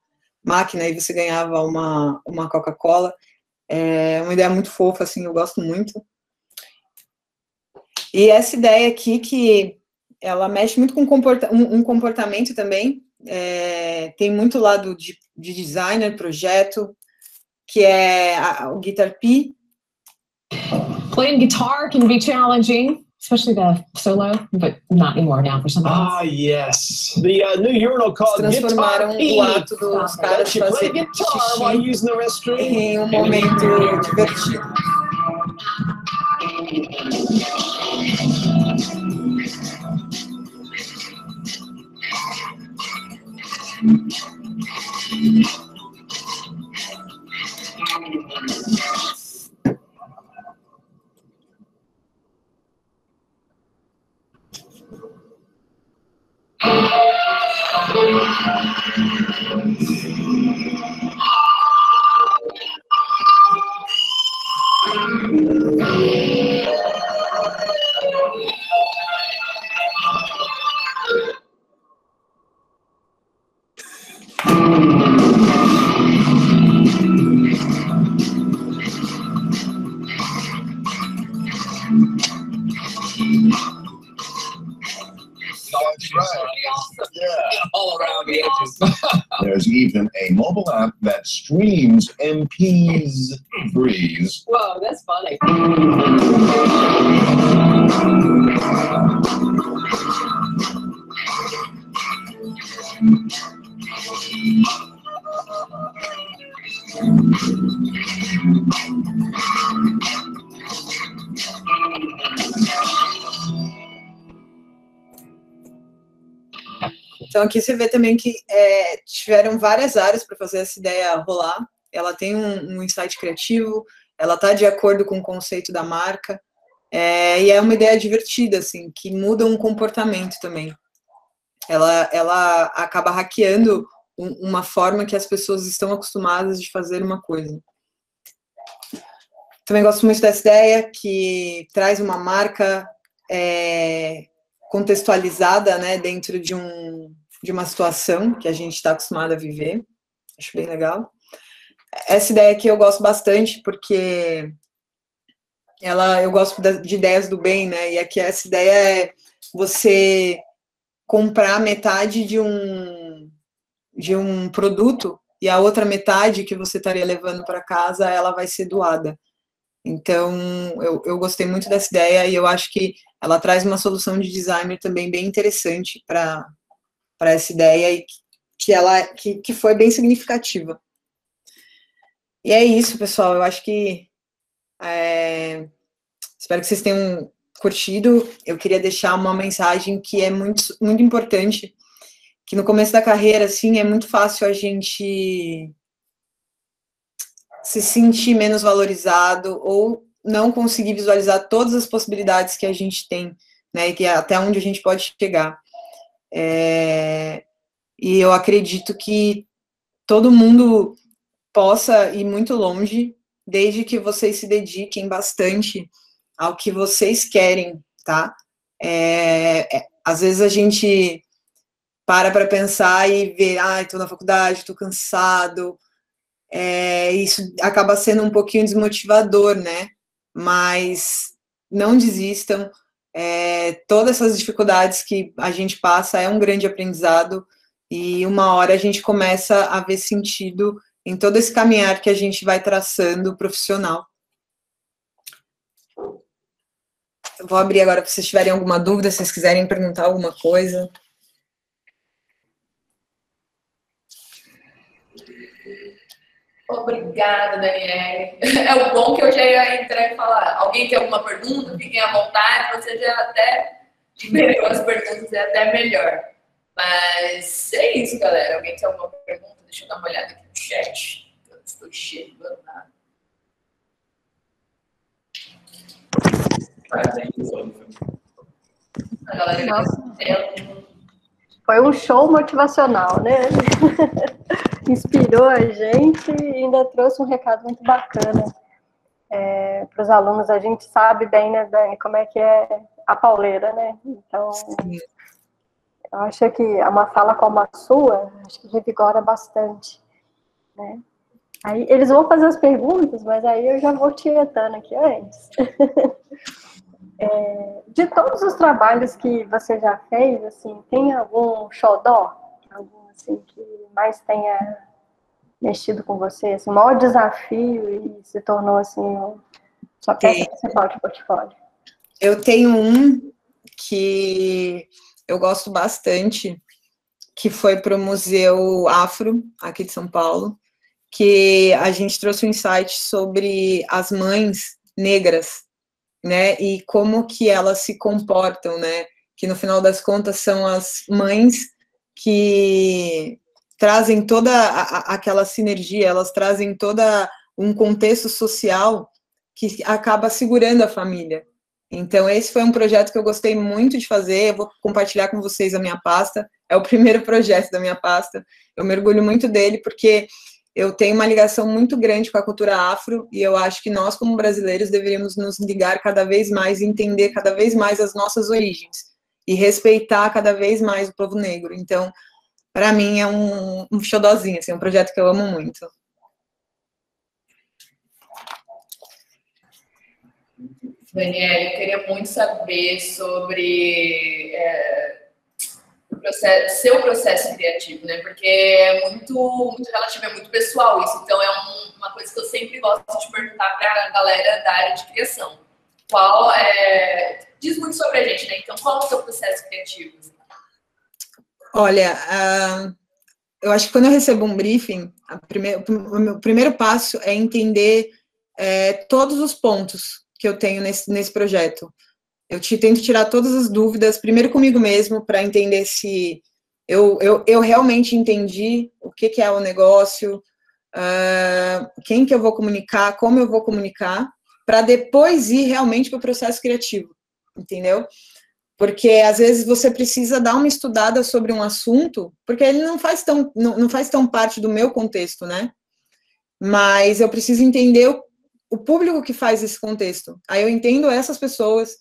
máquina e você ganhava uma Coca-Cola. É uma ideia muito fofa, assim, eu gosto muito. E essa ideia aqui, que ela mexe muito com um comportamento também, tem muito lado de designer, projeto, que é o Guitar P. Playing guitar can be challenging. Especially the solo, but not anymore now for somebody else. Ah, yes. The new urinal called Transformaram Guitar o ato dos caras fazer xixi em um momento divertido. That's right. Yeah. All around the edges. There's even a mobile app that streams MP3s. Whoa, that's funny. Então, aqui você vê também que tiveram várias áreas para fazer essa ideia rolar. Ela tem um insight criativo, ela está de acordo com o conceito da marca, e é uma ideia divertida, assim, que muda um comportamento também. Ela acaba hackeando uma forma que as pessoas estão acostumadas de fazer uma coisa. Também gosto muito dessa ideia, que traz uma marca contextualizada, né, dentro de uma situação que a gente está acostumado a viver. Acho bem legal. Essa ideia aqui eu gosto bastante, porque eu gosto de ideias do bem, né, e aqui essa ideia é você comprar metade de um produto e a outra metade que você estaria levando para casa, ela vai ser doada. Então, eu gostei muito dessa ideia e eu acho que ela traz uma solução de designer também bem interessante para essa ideia e que foi bem significativa. E é isso, pessoal. Eu acho que espero que vocês tenham curtido. Eu queria deixar uma mensagem que é muito, muito importante, que no começo da carreira, assim, é muito fácil a gente se sentir menos valorizado ou não conseguir visualizar todas as possibilidades que a gente tem, né, e que até onde a gente pode chegar. E eu acredito que todo mundo possa ir muito longe, desde que vocês se dediquem bastante ao que vocês querem, tá? Às vezes a gente para pensar e ver, estou na faculdade, estou cansado, isso acaba sendo um pouquinho desmotivador, né? Mas não desistam, todas essas dificuldades que a gente passa é um grande aprendizado e uma hora a gente começa a ver sentido em todo esse caminhar que a gente vai traçando profissional. Eu vou abrir agora para vocês tiverem alguma dúvida, se vocês quiserem perguntar alguma coisa. Obrigada, Daniele. É o bom que eu já ia entrar e falar. Alguém tem alguma pergunta? Fiquem à vontade, você já até liberou as perguntas, é até melhor. Mas é isso, galera. Alguém tem alguma pergunta? Deixa eu dar uma olhada aqui no chat. Eu estou chegando na... A galera foi um show motivacional, né? Inspirou a gente e ainda trouxe um recado muito bacana para os alunos. A gente sabe bem, né, Dani, como é que é a pauleira, né? Então, eu acho que uma fala como a sua, acho que revigora bastante, né? Aí eles vão fazer as perguntas, mas aí eu já vou tietando aqui antes. De todos os trabalhos que você já fez, assim, tem algum xodó? Algum, assim, que mais tenha mexido com você? Assim, o maior desafio e se tornou, assim, sua peça principal de portfólio? Eu tenho um que eu gosto bastante, que foi para o Museu Afro, aqui de São Paulo, que a gente trouxe um insight sobre as mães negras, né, e como que elas se comportam, né, que no final das contas são as mães que trazem toda aquela sinergia, elas trazem toda um contexto social que acaba segurando a família. Então, esse foi um projeto que eu gostei muito de fazer, eu vou compartilhar com vocês a minha pasta, é o primeiro projeto da minha pasta, eu me orgulho muito dele, porque eu tenho uma ligação muito grande com a cultura afro, e eu acho que nós, como brasileiros, deveríamos nos ligar cada vez mais, entender cada vez mais as nossas origens, e respeitar cada vez mais o povo negro. Então, para mim, é um xodózinho, assim, um projeto que eu amo muito. Daniela, eu queria muito saber sobre seu processo criativo, né? Porque é muito relativo, é muito pessoal isso. Então, é uma coisa que eu sempre gosto de perguntar para a galera da área de criação. Diz muito sobre a gente, né? Então, qual é o seu processo criativo? Olha, eu acho que quando eu recebo um briefing, o meu primeiro passo é entender todos os pontos que eu tenho nesse projeto. Eu tento tirar todas as dúvidas, primeiro comigo mesmo, para entender se eu realmente entendi o que é o negócio, quem que eu vou comunicar, como eu vou comunicar, para depois ir realmente para o processo criativo, entendeu? Porque, às vezes, você precisa dar uma estudada sobre um assunto, porque ele não faz tão parte do meu contexto, né? Mas eu preciso entender o público que faz esse contexto. Aí eu entendo essas pessoas,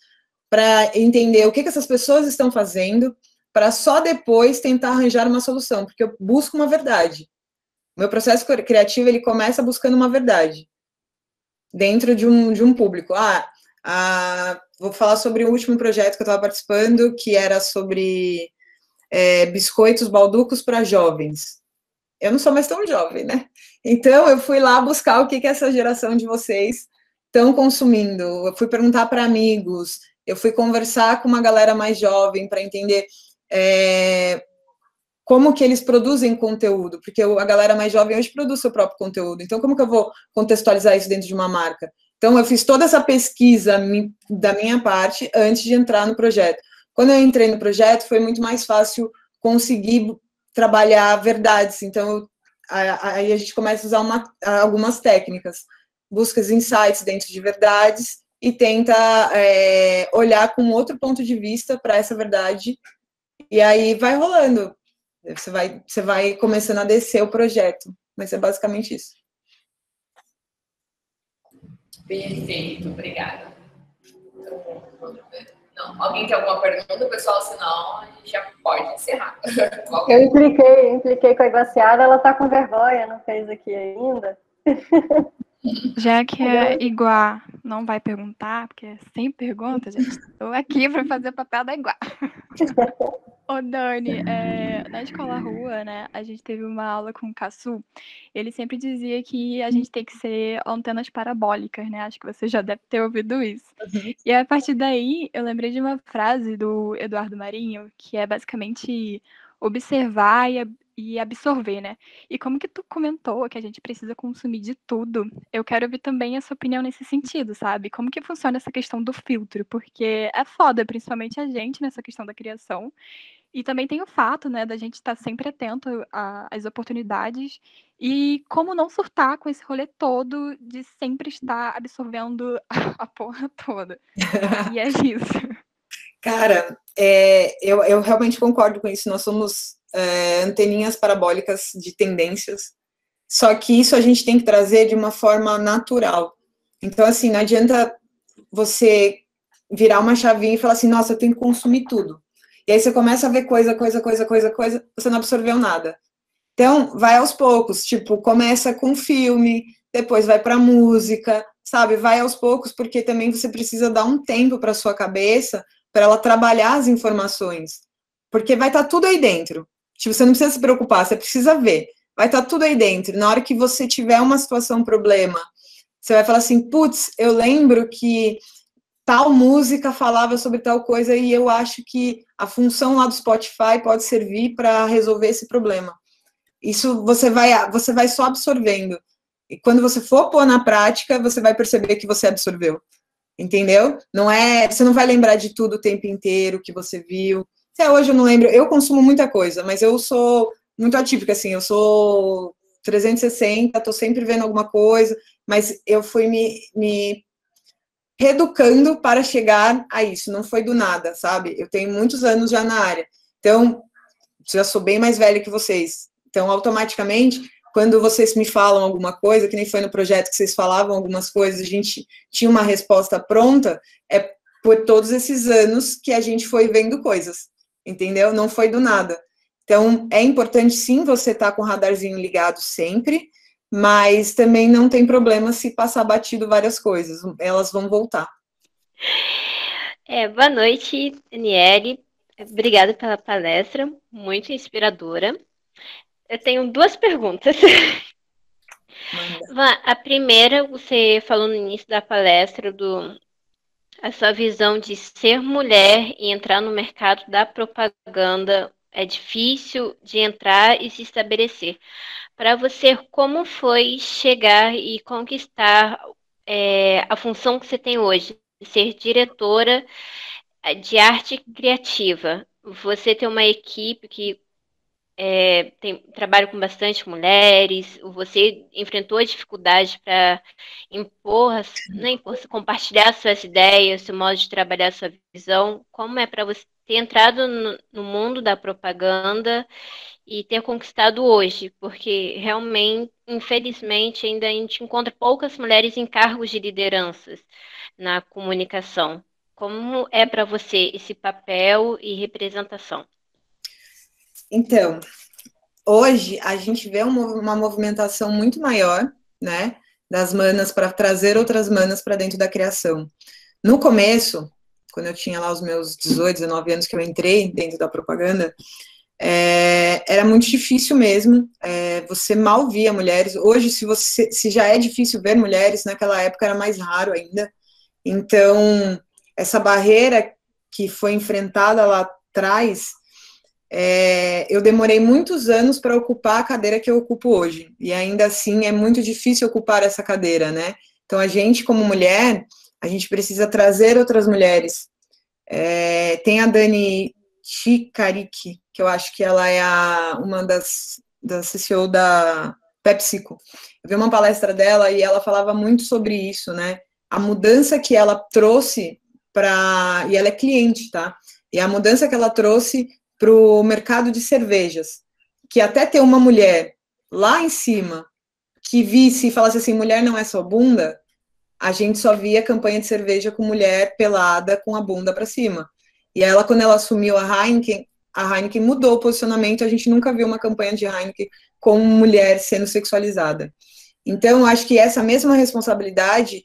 para entender o que essas pessoas estão fazendo, para só depois tentar arranjar uma solução, porque eu busco uma verdade. O meu processo criativo, ele começa buscando uma verdade dentro de um público. Vou falar sobre o último projeto que eu estava participando, que era sobre biscoitos balducos para jovens. Eu não sou mais tão jovem, né? Então, eu fui lá buscar o que essa geração de vocês estão consumindo. Eu fui perguntar para amigos, eu fui conversar com uma galera mais jovem para entender como que eles produzem conteúdo, porque a galera mais jovem hoje produz seu próprio conteúdo. Então, como que eu vou contextualizar isso dentro de uma marca? Então, eu fiz toda essa pesquisa da minha parte antes de entrar no projeto. Quando eu entrei no projeto, foi muito mais fácil conseguir trabalhar verdades. Então, aí a gente começa a usar algumas técnicas. Busca insights dentro de verdades e tenta olhar com outro ponto de vista para essa verdade. E aí vai rolando. Você vai começando a descer o projeto. Mas é basicamente isso. Perfeito, obrigada. Então, não, alguém tem alguma pergunta, pessoal? Senão, a gente já pode encerrar. Eu impliquei com a Iguaciara, ela tá com vergonha, não fez aqui ainda. Já que a Iguá não vai perguntar, porque é sem perguntas, gente, estou aqui para fazer o papel da Iguá. Ô, Dani, na escola rua, né, a gente teve uma aula com o Caçu, ele sempre dizia que a gente tem que ser antenas parabólicas, né, acho que você já deve ter ouvido isso. Uhum. E a partir daí, eu lembrei de uma frase do Eduardo Marinho, que é basicamente observar e absorver, né? E como que tu comentou que a gente precisa consumir de tudo, eu quero ouvir também a sua opinião nesse sentido, sabe? Como que funciona essa questão do filtro? Porque é foda, principalmente a gente, nessa questão da criação. E também tem o fato, né, da gente estar sempre atento às oportunidades e como não surtar com esse rolê todo de sempre estar absorvendo a porra toda. E é isso. Cara, eu realmente concordo com isso. Nós somos anteninhas parabólicas de tendências, só que isso a gente tem que trazer de uma forma natural. Então, assim, não adianta você virar uma chavinha e falar assim, nossa, eu tenho que consumir tudo. E aí você começa a ver coisa, você não absorveu nada. Então, vai aos poucos, tipo, começa com filme, depois vai para música, sabe? Vai aos poucos, porque também você precisa dar um tempo para sua cabeça, para ela trabalhar as informações. Porque vai estar tudo aí dentro. Tipo, você não precisa se preocupar, você precisa ver. Vai estar tudo aí dentro. Na hora que você tiver uma situação, um problema, você vai falar assim, putz, eu lembro que tal música falava sobre tal coisa e eu acho que a função lá do Spotify pode servir para resolver esse problema. Isso você vai só absorvendo. E quando você for pôr na prática, você vai perceber que você absorveu. Entendeu? Você não vai lembrar de tudo o tempo inteiro que você viu. Até hoje eu não lembro. Eu consumo muita coisa, mas eu sou muito atípica, assim. Eu sou 360, tô sempre vendo alguma coisa, mas eu fui me reeducando para chegar a isso. Não foi do nada, sabe? Eu tenho muitos anos já na área. Então, já sou bem mais velha que vocês. Então, automaticamente, quando vocês me falam alguma coisa, que nem foi no projeto que vocês falavam algumas coisas, a gente tinha uma resposta pronta, é por todos esses anos que a gente foi vendo coisas, entendeu? Não foi do nada. Então, é importante, sim, você estar com o radarzinho ligado sempre, mas também não tem problema se passar batido várias coisas, elas vão voltar. Boa noite, Daniele. Obrigada pela palestra, muito inspiradora. Eu tenho duas perguntas. A primeira, você falou no início da palestra a sua visão de ser mulher e entrar no mercado da propaganda é difícil de entrar e se estabelecer. Para você, como foi chegar e conquistar a função que você tem hoje, ser diretora de arte criativa? Você tem uma equipe que trabalho com bastante mulheres, você enfrentou dificuldades para compartilhar suas ideias, seu modo de trabalhar, sua visão. Como é para você ter entrado no mundo da propaganda e ter conquistado hoje? Porque realmente, infelizmente, ainda a gente encontra poucas mulheres em cargos de lideranças na comunicação. Como é para você esse papel e representação? Então, hoje a gente vê uma movimentação muito maior, né, das manas para trazer outras manas para dentro da criação. No começo, quando eu tinha lá os meus 18, 19 anos que eu entrei dentro da propaganda, era muito difícil mesmo, você mal via mulheres. Hoje, se já é difícil ver mulheres, naquela época era mais raro ainda. Então, essa barreira que foi enfrentada lá atrás, eu demorei muitos anos para ocupar a cadeira que eu ocupo hoje, e ainda assim é muito difícil ocupar essa cadeira, né? Então, a gente, como mulher, a gente precisa trazer outras mulheres. Tem a Dani Chicaric, que eu acho que ela é uma das CEO da PepsiCo. Eu vi uma palestra dela e ela falava muito sobre isso, né? A mudança que ela trouxe e ela é cliente, tá? E a mudança que ela trouxe para o mercado de cervejas, que até ter uma mulher lá em cima que visse e falasse assim, mulher não é só bunda, a gente só via campanha de cerveja com mulher pelada com a bunda para cima. E ela, quando ela assumiu a Heineken mudou o posicionamento, a gente nunca viu uma campanha de Heineken com mulher sendo sexualizada. Então, acho que essa mesma responsabilidade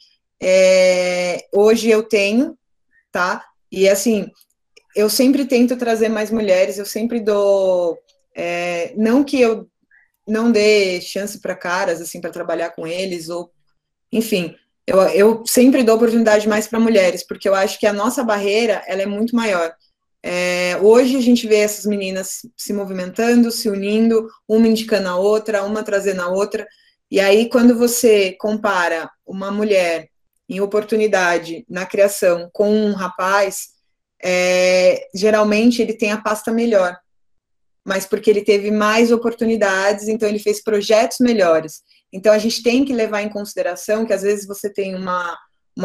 hoje eu tenho, tá? E assim, eu sempre tento trazer mais mulheres, eu sempre dou, não que eu não dê chance para caras, assim, para trabalhar com eles, ou, enfim, eu sempre dou oportunidade mais para mulheres, porque eu acho que a nossa barreira, ela é muito maior. Hoje a gente vê essas meninas se movimentando, se unindo, uma indicando a outra, uma trazendo a outra, e aí quando você compara uma mulher em oportunidade na criação com um rapaz, geralmente ele tem a pasta melhor, mas porque ele teve mais oportunidades, então ele fez projetos melhores. Então a gente tem que levar em consideração que às vezes você tem uma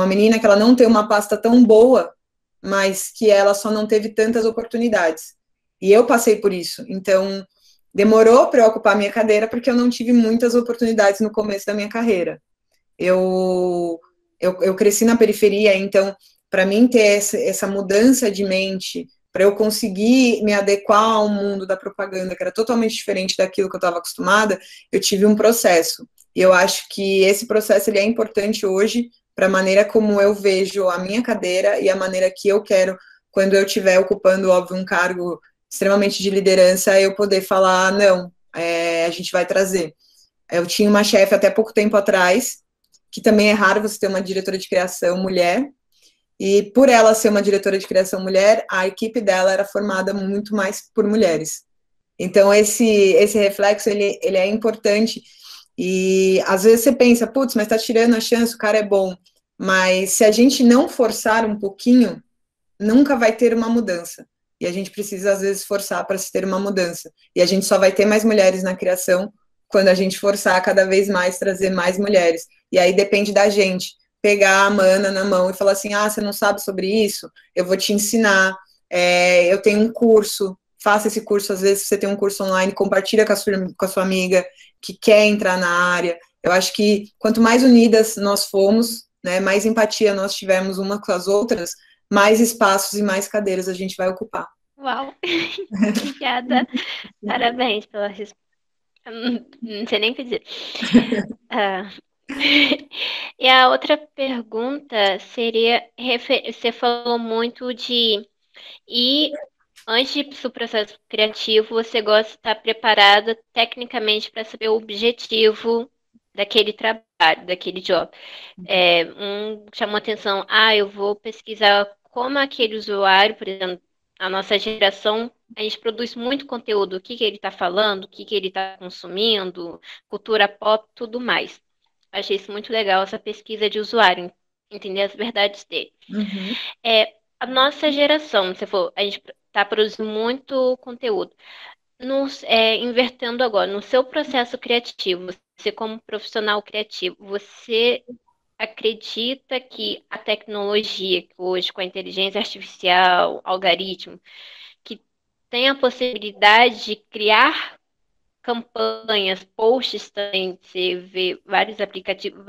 menina que ela não tem uma pasta tão boa, mas que ela só não teve tantas oportunidades. E eu passei por isso, então demorou para eu ocupar a minha cadeira porque eu não tive muitas oportunidades no começo da minha carreira. Eu cresci na periferia, então para mim ter essa mudança de mente, para eu conseguir me adequar ao mundo da propaganda, que era totalmente diferente daquilo que eu estava acostumada, eu tive um processo. E eu acho que esse processo ele é importante hoje para a maneira como eu vejo a minha cadeira e a maneira que eu quero, quando eu estiver ocupando, óbvio, um cargo extremamente de liderança, eu poder falar, não, a gente vai trazer. Eu tinha uma chefe até pouco tempo atrás, que também é raro você ter uma diretora de criação mulher, e por ela ser uma diretora de criação mulher, a equipe dela era formada muito mais por mulheres. Então, esse reflexo, ele é importante. E, às vezes, você pensa, putz, mas tá tirando a chance, o cara é bom. Mas, se a gente não forçar um pouquinho, nunca vai ter uma mudança. E a gente precisa, às vezes, forçar para se ter uma mudança. E a gente só vai ter mais mulheres na criação quando a gente forçar cada vez mais, trazer mais mulheres. E aí depende da gente pegar a mana na mão e falar assim, você não sabe sobre isso? Eu vou te ensinar, eu tenho um curso, faça esse curso, às vezes você tem um curso online, compartilha com a sua amiga que quer entrar na área. Eu acho que quanto mais unidas nós formos, né, mais empatia nós tivermos umas com as outras, mais espaços e mais cadeiras a gente vai ocupar. Uau! Obrigada. Parabéns pela resposta. Não sei nem o que dizer. E a outra pergunta seria, você falou muito de antes do processo criativo, você gosta de estar preparada tecnicamente para saber o objetivo daquele trabalho, daquele job. Chamou atenção, eu vou pesquisar como aquele usuário, por exemplo, a nossa geração, a gente produz muito conteúdo, o que ele está falando, o que ele está consumindo, cultura pop, tudo mais. Achei isso muito legal, essa pesquisa de usuário, entender as verdades dele. Uhum. A nossa geração, a gente está produzindo muito conteúdo. Invertendo agora, no seu processo criativo, você como profissional criativo, você acredita que a tecnologia, que hoje com a inteligência artificial, algoritmo, que tem a possibilidade de criar campanhas, posts também, você vê vários aplicativos,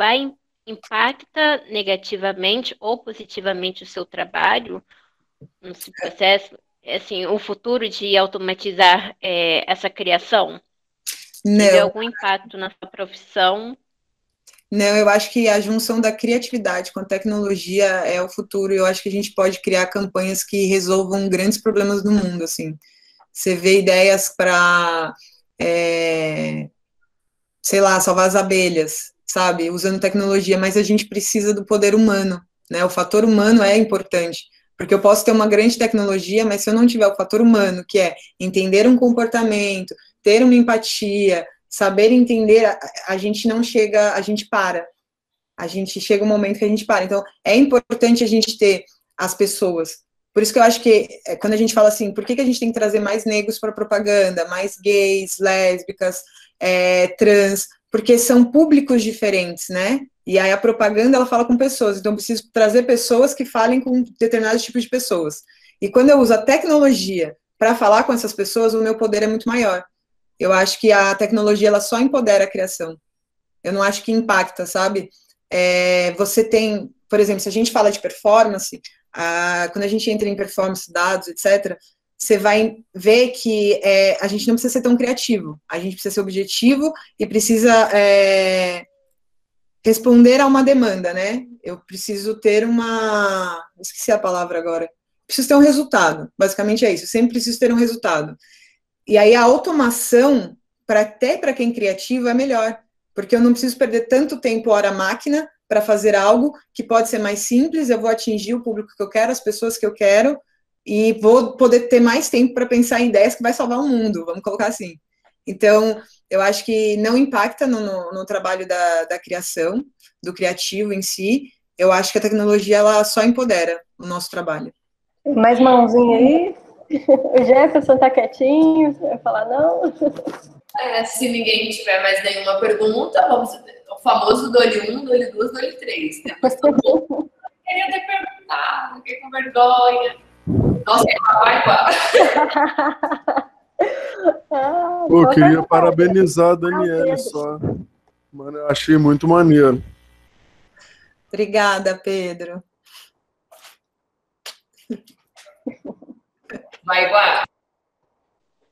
impacta negativamente ou positivamente o seu trabalho nesse processo? Assim, o futuro de automatizar essa criação? Teve algum impacto na sua profissão? Não, eu acho que a junção da criatividade com a tecnologia é o futuro. Eu acho que a gente pode criar campanhas que resolvam grandes problemas no mundo, assim. você vê ideias para, sei lá, salvar as abelhas, sabe? Usando tecnologia, mas a gente precisa do poder humano, né? O fator humano é importante, porque eu posso ter uma grande tecnologia, mas se eu não tiver o fator humano, que é entender um comportamento, ter uma empatia, saber entender, a gente não chega, a gente para. A gente chega um momento que a gente para. Então, é importante a gente ter as pessoas. Por isso que eu acho que, quando a gente fala assim, por que a gente tem que trazer mais negros para propaganda, mais gays, lésbicas, trans, porque são públicos diferentes, né? E aí a propaganda, ela fala com pessoas, então eu preciso trazer pessoas que falem com determinados tipos de pessoas. E quando eu uso a tecnologia para falar com essas pessoas, o meu poder é muito maior. Eu acho que a tecnologia, ela só empodera a criação. Eu não acho que impacta, sabe? Você tem, por exemplo, se a gente fala de performance, quando a gente entra em performance, dados, etc., você vai ver que a gente não precisa ser tão criativo, a gente precisa ser objetivo e precisa responder a uma demanda, né? Eu preciso ter esqueci a palavra agora. Preciso ter um resultado, basicamente é isso, eu sempre preciso ter um resultado. E aí a automação, até para quem é criativo, é melhor, porque eu não preciso perder tanto tempo hora máquina para fazer algo que pode ser mais simples, eu vou atingir o público que eu quero, as pessoas que eu quero, e vou poder ter mais tempo para pensar em ideias que vai salvar o mundo, vamos colocar assim. Então, eu acho que não impacta no trabalho da criação, do criativo em si, eu acho que a tecnologia, ela só empodera o nosso trabalho. Mais mãozinha aí? O Jefferson tá quietinho, vai falar não? Se ninguém tiver mais nenhuma pergunta, vamos o famoso dole 1, dole 2, dole 3. Depois todo mundo queria ter perguntado, fiquei com vergonha. Nossa, vai. Eu queria parabenizar a Daniele só. Mano, eu achei muito maneiro. Obrigada, Pedro. Vai, Guá.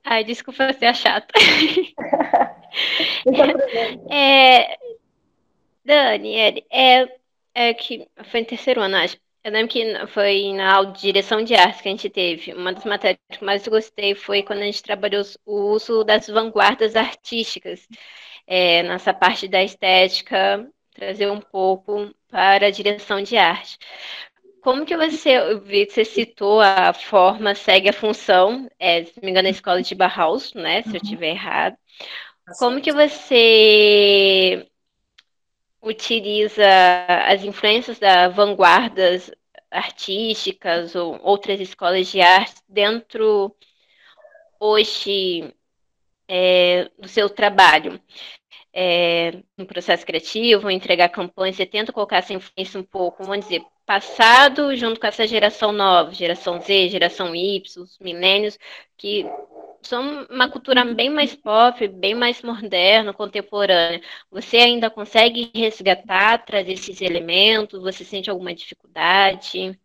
Ai, desculpa ser a chata. Dani, que foi no terceiro ano, acho. Eu lembro que foi na aula de direção de arte que a gente teve. Uma das matérias que mais gostei foi quando a gente trabalhou o uso das vanguardas artísticas. Nessa parte da estética, trazer um pouco para a direção de arte. Como que você citou a forma, segue a função, se não me engano, a escola de Bauhaus, né? Se eu estiver errado. Como que você utiliza as influências das vanguardas artísticas ou outras escolas de arte dentro hoje do seu trabalho? No processo criativo, entregar campanhas, você tenta colocar essa influência um pouco, vamos dizer, passado junto com essa geração nova, geração Z, geração Y, os milênios, que são uma cultura bem mais pop, bem mais moderna, contemporânea. Você ainda consegue resgatar, trazer esses elementos? Você sente alguma dificuldade?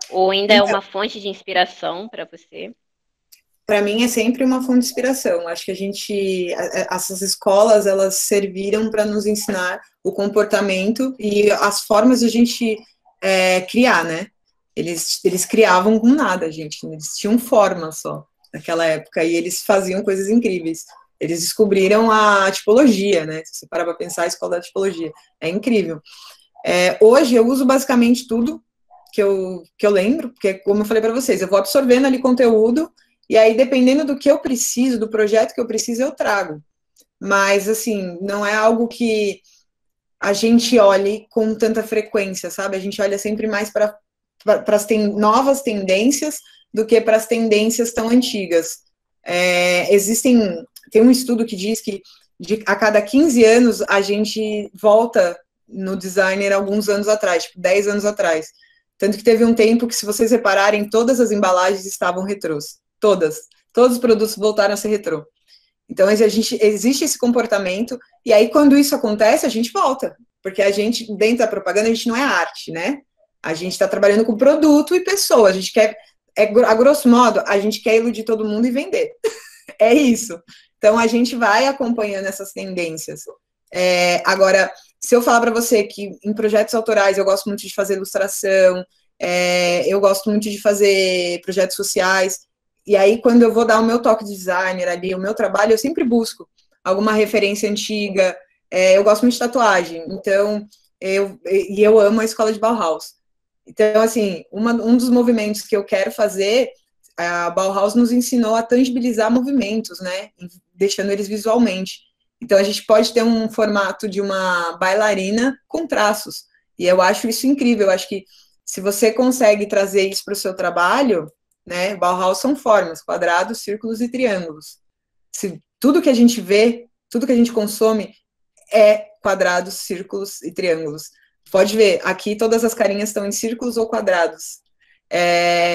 Ou ainda é uma fonte de inspiração para você? Para mim é sempre uma fonte de inspiração. Acho que essas escolas, elas serviram para nos ensinar o comportamento e as formas de a gente criar, né? Eles criavam com nada, gente. Eles tinham forma só naquela época e eles faziam coisas incríveis. Eles descobriram a tipologia, né? Se você parar para pensar, a escola da tipologia é incrível. Hoje eu uso basicamente tudo que eu lembro, porque como eu falei para vocês, eu vou absorvendo ali conteúdo. E aí, dependendo do que eu preciso, do projeto que eu preciso, eu trago. Mas, assim, não é algo que a gente olhe com tanta frequência, sabe? A gente olha sempre mais para as novas tendências do que para as tendências tão antigas. Tem um estudo que diz que a cada 15 anos a gente volta no designer alguns anos atrás, tipo 10 anos atrás. Tanto que teve um tempo que, se vocês repararem, todas as embalagens estavam retrôs. Todos os produtos voltaram a ser retrô. Então, existe esse comportamento, e aí, quando isso acontece, a gente volta, porque a gente, dentro da propaganda, a gente não é arte, né? A gente está trabalhando com produto e pessoa, a gente quer, a grosso modo, a gente quer iludir todo mundo e vender. É isso. Então, a gente vai acompanhando essas tendências. Agora, se eu falar para você que em projetos autorais eu gosto muito de fazer ilustração, eu gosto muito de fazer projetos sociais, E aí, quando eu vou dar o meu toque de designer ali, o meu trabalho, eu sempre busco alguma referência antiga. Eu gosto muito de tatuagem, então, eu amo a escola de Bauhaus. Então, assim, um dos movimentos que eu quero fazer, a Bauhaus nos ensinou a tangibilizar movimentos, né? Deixando eles visualmente. Então, a gente pode ter um formato de uma bailarina com traços. E eu acho isso incrível. Eu acho que se você consegue trazer isso para o seu trabalho, né? Bauhaus são formas, quadrados, círculos e triângulos. Se tudo que a gente vê, tudo que a gente consome é quadrados, círculos e triângulos. Pode ver, aqui todas as carinhas estão em círculos ou quadrados.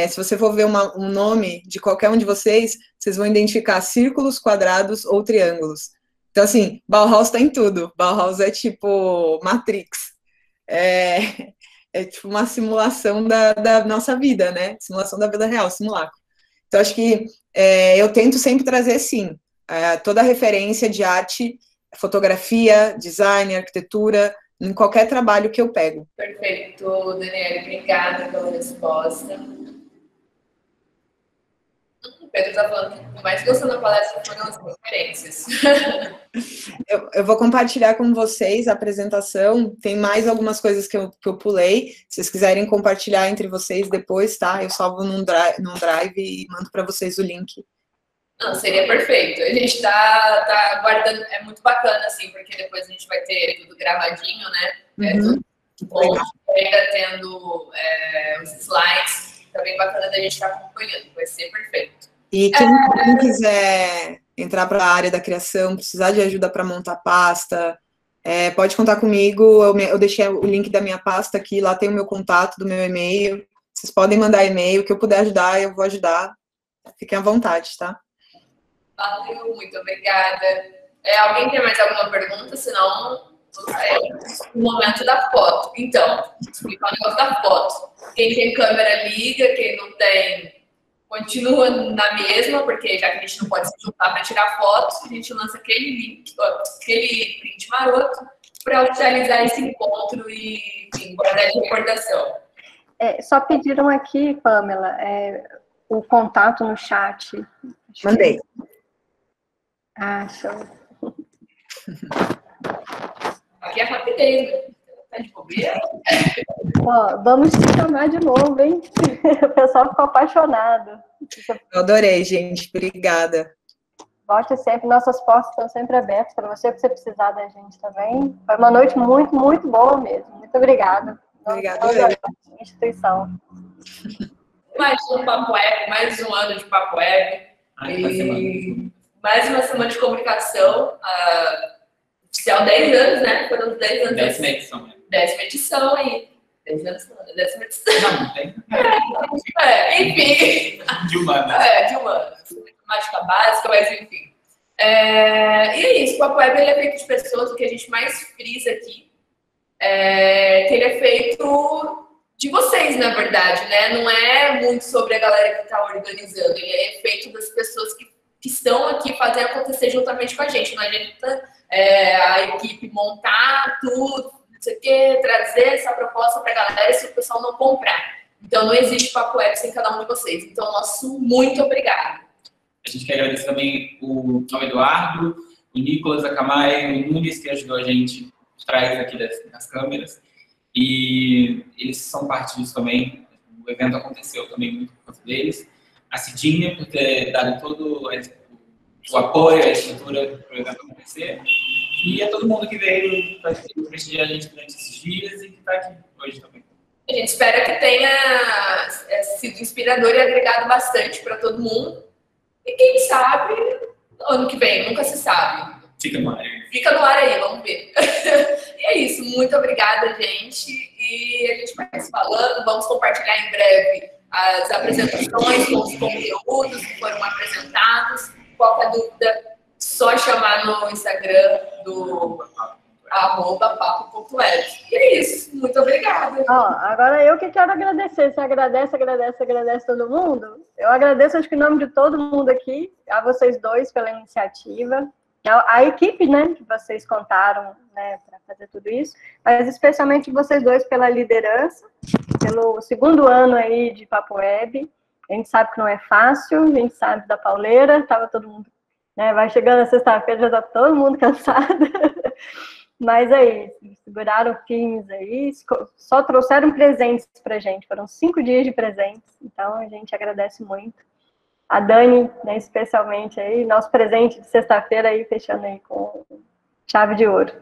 Se você for ver um nome de qualquer um de vocês vão identificar círculos, quadrados ou triângulos. Então, assim, Bauhaus está em tudo. Bauhaus é tipo Matrix. É tipo uma simulação da nossa vida, né? Simulação da vida real, simulacro. Então, acho que eu tento sempre trazer, sim, toda a referência de arte, fotografia, design, arquitetura, em qualquer trabalho que eu pego. Perfeito, Daniela. Obrigada pela resposta. O Pedro está falando que o mais gostou da palestra foram as referências. Eu vou compartilhar com vocês a apresentação. Tem mais algumas coisas que eu pulei. Se vocês quiserem compartilhar entre vocês depois, tá? Eu salvo num drive e mando para vocês o link. Não, seria perfeito. A gente tá aguardando, é muito bacana, assim, porque depois a gente vai ter tudo gravadinho, né? Tudo bom, ainda tendo os slides, tá bem bacana da gente estar acompanhando, vai ser perfeito. E quem quiser entrar para a área da criação, precisar de ajuda para montar pasta, pode contar comigo. Eu deixei o link da minha pasta aqui, lá tem o meu contato, do meu e-mail. Vocês podem mandar e-mail, o que eu puder ajudar, eu vou ajudar. Fiquem à vontade, tá? Valeu, muito obrigada. Alguém tem mais alguma pergunta? Senão, o momento da foto. Então, explicar o negócio da foto. Quem tem câmera liga, quem não tem, continua na mesma, porque já que a gente não pode se juntar para tirar fotos, a gente lança aquele link, aquele print maroto para oficializar esse encontro e, enfim, guardar de recordação. Só pediram aqui, Pamela, o contato no chat. Mandei. Show. Aqui é rapidez, né? Tá de bobeira? Vamos te chamar de novo, hein? O pessoal ficou apaixonado. Eu adorei, gente. Obrigada. Volte sempre, nossas portas estão sempre abertas para você, que você precisar da gente também. Foi uma noite muito, muito boa mesmo. Muito obrigada. Obrigada. Instituição. Mais um Papo Web, mais um ano de Papo Web. Mais uma semana de comunicação. Oficial 10 anos, né? Foram 10 anos. 10ª edição, né? 10ª edição aí. 10 anos, 10ª edição. Não tem. Enfim. De humanas. De humanas. Matemática básica, mas enfim. E é isso, o Papo Web ele é feito de pessoas, o que a gente mais frisa aqui que ele é feito de vocês, na verdade, né? Não é muito sobre a galera que está organizando, ele é feito das pessoas que estão aqui fazendo acontecer juntamente com a gente. Não adianta a equipe montar tudo, não sei o quê, trazer essa proposta para a galera se o pessoal não comprar. Então, não existe Papo Web sem cada um de vocês. Então, nosso muito obrigado. A gente quer agradecer também ao Eduardo, o Nicolas, a Camay, o Nunes, que ajudou a gente atrás aqui das câmeras. E eles são parte disso também. O evento aconteceu também muito por causa deles. A Cidinha, por ter dado todo o apoio, a estrutura para o evento acontecer. E a todo mundo que veio para prestigiar a gente durante esses dias e que está aqui hoje também. A gente espera que tenha sido inspirador e agregado bastante para todo mundo. E quem sabe, ano que vem, nunca se sabe. Fica no ar aí. Fica no ar aí, vamos ver. E é isso, muito obrigada, gente. E a gente vai se falando, vamos compartilhar em breve as apresentações, os conteúdos que foram apresentados. Qualquer dúvida, só chamar no Instagram do @papo.web. E é isso, muito obrigada. Agora eu que quero agradecer. Você agradece todo mundo. Eu agradeço, acho que em nome de todo mundo aqui, a vocês dois pela iniciativa, a equipe, né, que vocês contaram, né, para fazer tudo isso, mas especialmente vocês dois pela liderança, pelo segundo ano aí de Papo Web. A gente sabe que não é fácil, a gente sabe da pauleira, tava todo mundo, né, vai chegando a sexta-feira, já tá todo mundo cansado. Mas aí, seguraram firmes aí, só trouxeram presentes pra gente, foram 5 dias de presentes, então a gente agradece muito. A Dani, né, especialmente aí, nosso presente de sexta-feira aí, fechando aí com chave de ouro.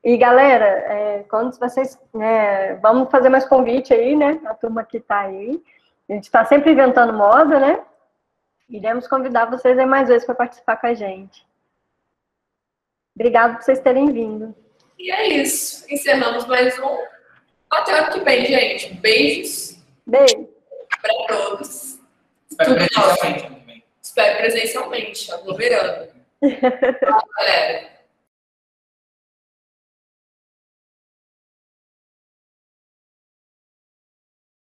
E galera, quando vocês, né, vamos fazer mais convite aí, né, a turma que tá aí, a gente tá sempre inventando moda, né, iremos convidar vocês aí mais vezes para participar com a gente. Obrigado por vocês terem vindo. E é isso. Encerramos mais um. Até o ano que vem, gente. Beijos. Beijo. Para todos. Espero presencialmente. Espero presencialmente, aglomerando. Tchau, galera.